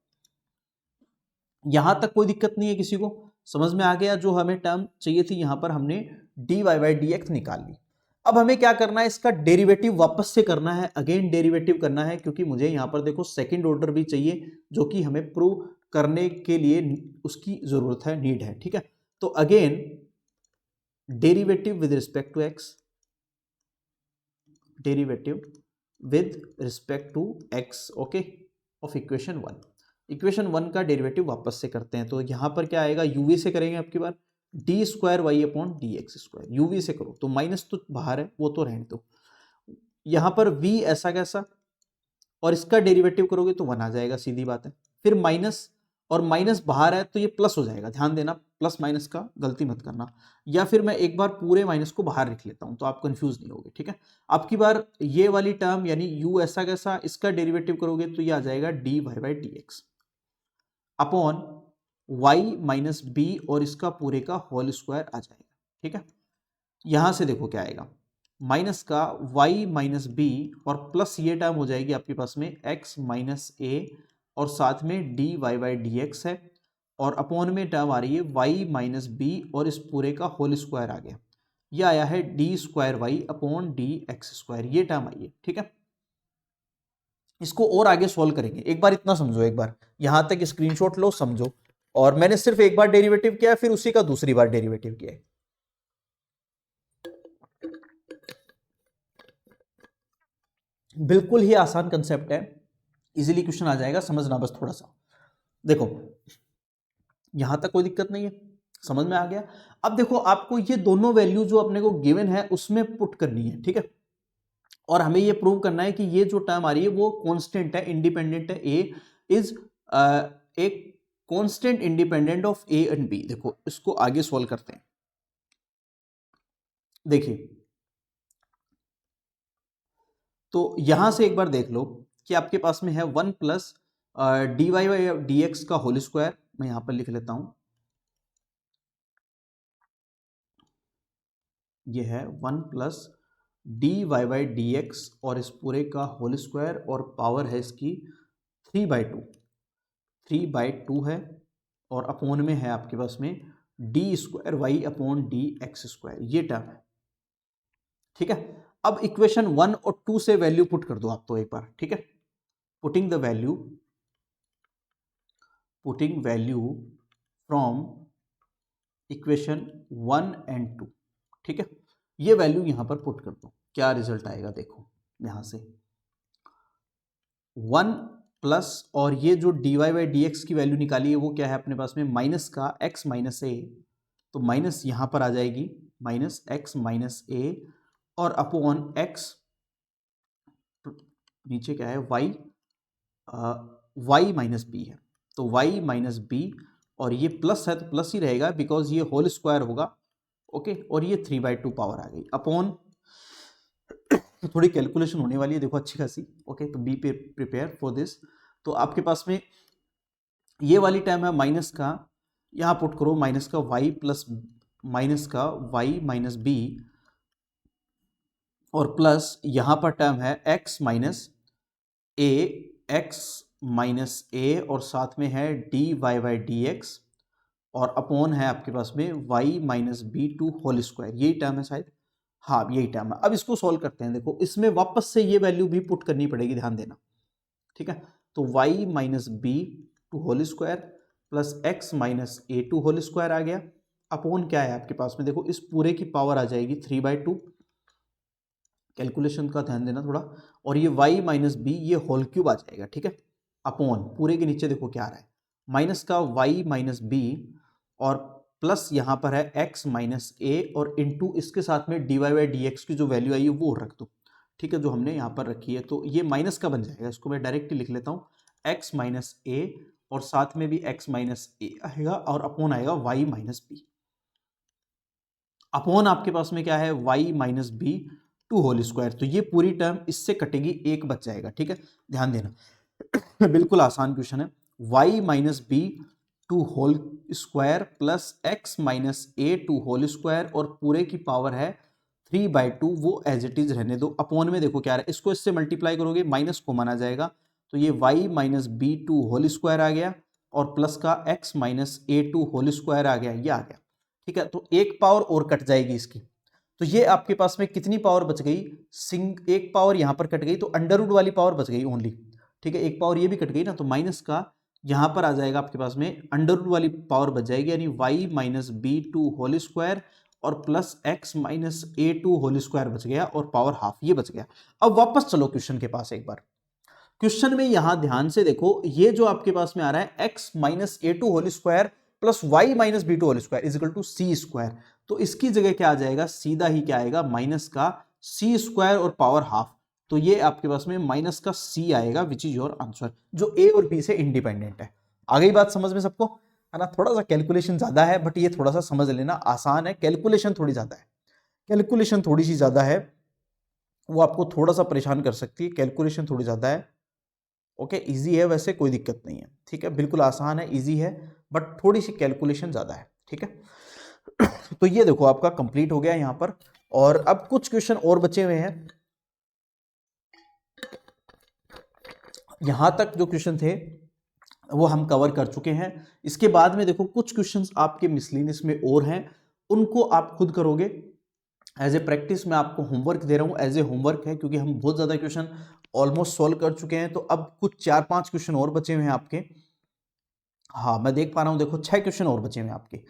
यहां तक कोई दिक्कत नहीं है, किसी को समझ में आ गया, जो हमें टर्म चाहिए थी यहां पर हमने dy बाई डी एक्स निकाल ली। अब हमें क्या करना है, इसका डेरिवेटिव वापस से करना है, अगेन डेरिवेटिव करना है, क्योंकि मुझे यहां पर देखो सेकंड ऑर्डर भी चाहिए, जो कि हमें प्रूव करने के लिए उसकी जरूरत है, नीड है। ठीक है, तो again derivative with respect to x, derivative with respect to x, okay, of equation 1। Equation 1 का डेरिवेटिव वापस से करते हैं, तो यहां पर क्या आएगा, uv से करेंगे आपकी बार, d square y upon d x square, uv से करो तो माइनस तो बाहर है वो तो रहने दो, यहां पर v ऐसा कैसा, और इसका डेरिवेटिव करोगे तो 1 आ जाएगा, सीधी बात है, फिर माइनस, और माइनस बाहर है तो ये प्लस हो जाएगा, ध्यान देना प्लस माइनस का गलती मत करना, या फिर मैं एक बार पूरे माइनस को बाहर लिख लेता हूं तो आप कंफ्यूज नहीं होगे। ठीक है, आपकी बार ये वाली टर्म यानी u ऐसा कैसा, इसका डेरिवेटिव करोगे तो ये आ जाएगा d y by d x upon y minus b, और इसका पूरे का होल स्क्वायर आ जाएगा। ठीक है, यहां से देखो क्या आएगा, माइनस का y माइनस बी और प्लस ये टर्म हो जाएगी आपके पास में x माइनस ए और साथ में d y by d x है और अपॉन में टर्म आ रही है y माइनस बी और इस पूरे का होल स्क्वायर आ गया। ये आया है d square y upon d x square, ये टर्म आई है। ठीक है, इसको और आगे सॉल्व करेंगे। एक बार इतना समझो, एक बार यहां तक स्क्रीनशॉट लो, समझो। और मैंने सिर्फ एक बार डेरिवेटिव किया, फिर उसी का दूसरी बार डेरिवेटिव किया। बिल्कुल ही आसान कंसेप्ट है, इजीली क्वेश्चन आ जाएगा, समझना बस थोड़ा सा। देखो यहां तक कोई दिक्कत नहीं है, समझ में आ गया। अब देखो आपको ये दोनों वैल्यू जो अपने को गिवन है उसमें पुट करनी है। ठीक है, और हमें ये प्रूव करना है कि ये जो टर्म आ रही है वो कांस्टेंट है, इंडिपेंडेंट है। A is a constant independent of a and b. देखो इसको आगे सॉल्व करते हैं। देखिए तो यहां से एक बार देख लो कि आपके पास में है 1 plus d y by d x का होल स्क्वायर। मैं यहां पर लिख लेता हूं, ये है 1 plus d y by d x और इस पूरे का होल स्क्वायर और पावर है इसकी 3/2 है और अपोन में है आपके पास में d square y upon d x square, ये टर्म है। ठीक है, अब इक्वेशन 1 और 2 से वैल्यू पुट कर दो आप तो एक बार। ठीक है, putting value from equation 1 and 2। ठीक है, ये वैल्यू यहां पर पुट कर दो, क्या रिजल्ट आएगा देखो। यहां से 1 प्लस और ये जो d y by d x की वैल्यू निकाली है वो क्या है अपने पास में, माइनस का x माइनस ए, तो माइनस यहां पर आ जाएगी माइनस x माइनस ए और अपॉन x नीचे क्या है y माइनस बी है, तो y माइनस बी और ये प्लस है तो प्लस ही रहेगा बिकॉज ये होल स्क्वायर होगा। ओके, और ये 3/2 पावर आ गई अपॉन थोड़ी कैलकुलेशन होने वाली है देखो अच्छी खासी। ओके, तो बी प्रिपेयर फॉर दिस। तो आपके पास में ये वाली टर्म है माइनस का, यहां पुट करो माइनस का y प्लस माइनस का y माइनस बी और प्लस यहां पर टर्म है x माइनस ए और साथ में है d y by d x और अपॉन है आपके पास में y minus b to whole square, यही टर्म है शायद, हाँ यही टर्म है। अब इसको सॉल्व करते हैं। देखो इसमें वापस से ये वैल्यू भी पुट करनी पड़ेगी, ध्यान देना। ठीक है, तो y minus b to whole square plus x minus a to whole square आ गया अपॉन क्या है आपके पास में, देखो इस पूरे की पावर आ जाएगी 3/2, कैलकुलेशन का ध्यान देना थोड़ा, और ये y माइनस बी ये होल क्यूब आ जाएगा। ठीक है, अपॉन पूरे के नीचे देखो क्या आ रहा है, माइनस का y माइनस बी और प्लस यहाँ पर है x माइनस ए और इनटू इसके साथ में d y by d x की जो वैल्यू आई है वो रख दो। ठीक है, जो हमने यहाँ पर रखी है, तो ये माइनस का बन जाएगा, इसको मैं डायरेक्टली लिख लेता हूँ x माइनस ए और साथ में भी x माइनस ए आएगा और अपॉन आएगा y माइनस बी। अपॉन आपके पास में क्या है y minus b to whole square, तो ये पूरी टर्म इससे कटेगी, एक बच जाएगा। ठीक है, ध्यान देना बिल्कुल आसान क्वेश्चन है। y minus b to whole square plus x minus a to whole square और पूरे की पावर है 3/2, वो एज इट इज रहने दो। अपॉन में देखो क्या है, इसको इससे मल्टीप्लाई करोगे माइनस को माना जाएगा, तो ये y minus b to whole square आ गया और प्लस का x minus a to whole square आ गया, ये आ गया। ठीक है, तो एक पावर और कट जाएगी इसकी, तो ये आपके पास में कितनी पावर बच गई, एक पावर यहां पर कट गई, तो अंडर रूट वाली पावर बच गई ओनली। ठीक है, एक पावर ये भी कट गई ना, तो माइनस का यहां पर आ जाएगा आपके पास में अंडर रूट वाली पावर बच जाएगी, यानी y minus b to whole square और plus x minus a to whole square बच गया और पावर हाफ, ये बच गया। अब वापस चलो क्वेश्चन के पास एक बार। क्वेश्चन में यहां ध्यान से देखो, ये जो आपके पास में आ रहा है x minus a to whole square plus y minus b to whole square is equal to c square, तो इसकी जगह क्या आ जाएगा, सीधा ही क्या आएगा, माइनस का सी स्क्वायर और पावर हाफ, तो ये आपके पास में माइनस का सी आएगा, विच इज योर आंसर, जो ए और बी से इंडिपेंडेंट है। आ गई बात समझ में सबको, है ना। थोड़ा सा कैलकुलेशन ज्यादा है बट ये थोड़ा सा समझ लेना आसान है, कैलकुलेशन थोड़ी ज्यादा है, कैलकुलेशन थोड़ी सी ज्यादा है, वो आपको थोड़ा सा परेशान कर सकती है, कैलकुलेशन थोड़ी ज्यादा है। ओके, इजी है वैसे, कोई दिक्कत नहीं है। ठीक है, बिल्कुल आसान है, इजी है, बट थोड़ी सी कैलकुलेशन ज्यादा है। ठीक है तो ये देखो आपका कंप्लीट हो गया यहाँ पर, और अब कुछ क्वेश्चन और बचे हुए हैं। यहां तक जो क्वेश्चन थे वो हम कवर कर चुके हैं। इसके बाद में देखो कुछ क्वेश्चंस आपके मिसलेनियस में और हैं, उनको आप खुद करोगे। एज ए प्रैक्टिस मैं आपको होमवर्क दे रहा हूं, एज ए होमवर्क है, क्योंकि हम बहुत ज्यादा क्वेश्चन ऑलमोस्ट सॉल्व कर चुके हैं। तो अब कुछ 4-5 क्वेश्चन और बचे हुए हैं आपके। हाँ, मैं देख पा रहा हूँ, देखो 6 क्वेश्चन और बचे हुए हैं आपके।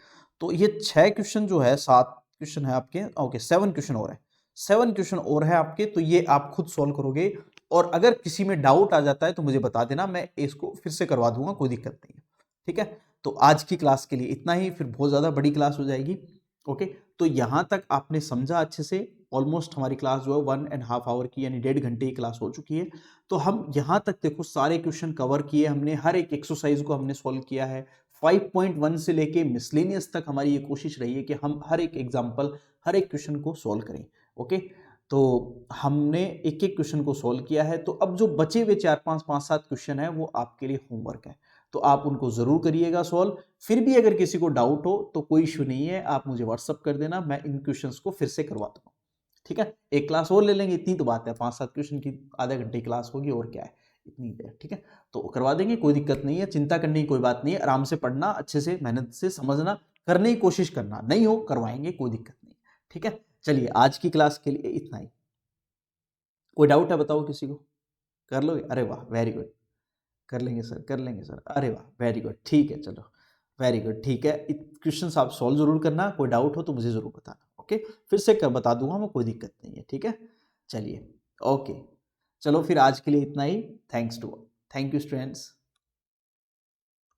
तो ये 6 क्वेश्चन जो है, 7 क्वेश्चन है आपके, ओके 7 क्वेश्चन और है, 7 क्वेश्चन और है आपके। तो ये आप खुद सॉल्व करोगे, और अगर किसी में डाउट आ जाता है तो मुझे बता देना, मैं इसको फिर से करवा दूंगा, कोई दिक्कत नहीं है। ठीक है, तो आज की क्लास के लिए इतना ही, फिर बहुत ज़्यादा बड़ी क्लास हो जाएगी। ओके, तो यहाँ तक आपने समझा अच्छे से। ऑलमोस्ट हमारी क्लास जो है 1.5 आवर की, यानी 1.5 घंटे की क्लास हो चुकी है। तो हम यहाँ तक देखो सारे क्वेश्चन कवर किए हमने, हर एक एक्सरसाइज को हमने सॉल्व किया है। 5.1 से लेके मिसलेनियस तक हमारी ये कोशिश रही है कि हम हर एक एग्जाम्पल, हर एक क्वेश्चन को सॉल्व करें। ओके, तो हमने एक एक क्वेश्चन को सॉल्व किया है। तो अब जो बचे हुए 4-5-5-7 क्वेश्चन है वो आपके लिए होमवर्क है, तो आप उनको जरूर करिएगा सॉल्व। फिर भी अगर किसी को डाउट हो तो कोई इशू नहीं है, आप मुझे व्हाट्सअप कर देना, मैं इन क्वेश्चंस को फिर से करवा दूंगा। ठीक है, एक क्लास और ले लेंगे, इतनी तो बात है, 5-7 क्वेश्चन की आधे घंटे की क्लास होगी, और क्या है, इतनी देर। ठीक है, तो करवा देंगे, कोई दिक्कत नहीं है, चिंता करने की कोई बात नहीं है। आराम से पढ़ना, अच्छे से मेहनत से समझना, करने की कोशिश करना, नहीं हो करवाएंगे, कोई दिक्कत नहीं। ठीक है, चलिए आज की क्लास के लिए इतना ही। कोई डाउट है बताओ किसी को? कर लोगे? अरे वाह, वेरी गुड। कर लेंगे सर, कर लेंगे सर, अरे वाह वेरी गुड, ठीक है, चलो वेरी गुड, ठीक है। क्वेश्चन आप सॉल्व जरूर करना, कोई डाउट हो तो मुझे जरूर बताना। ओके, फिर से कर बता दूंगा मैं, कोई दिक्कत नहीं है। ठीक है, चलिए, ओके, चलो फिर आज के लिए इतना ही। Thanks to, thank you students.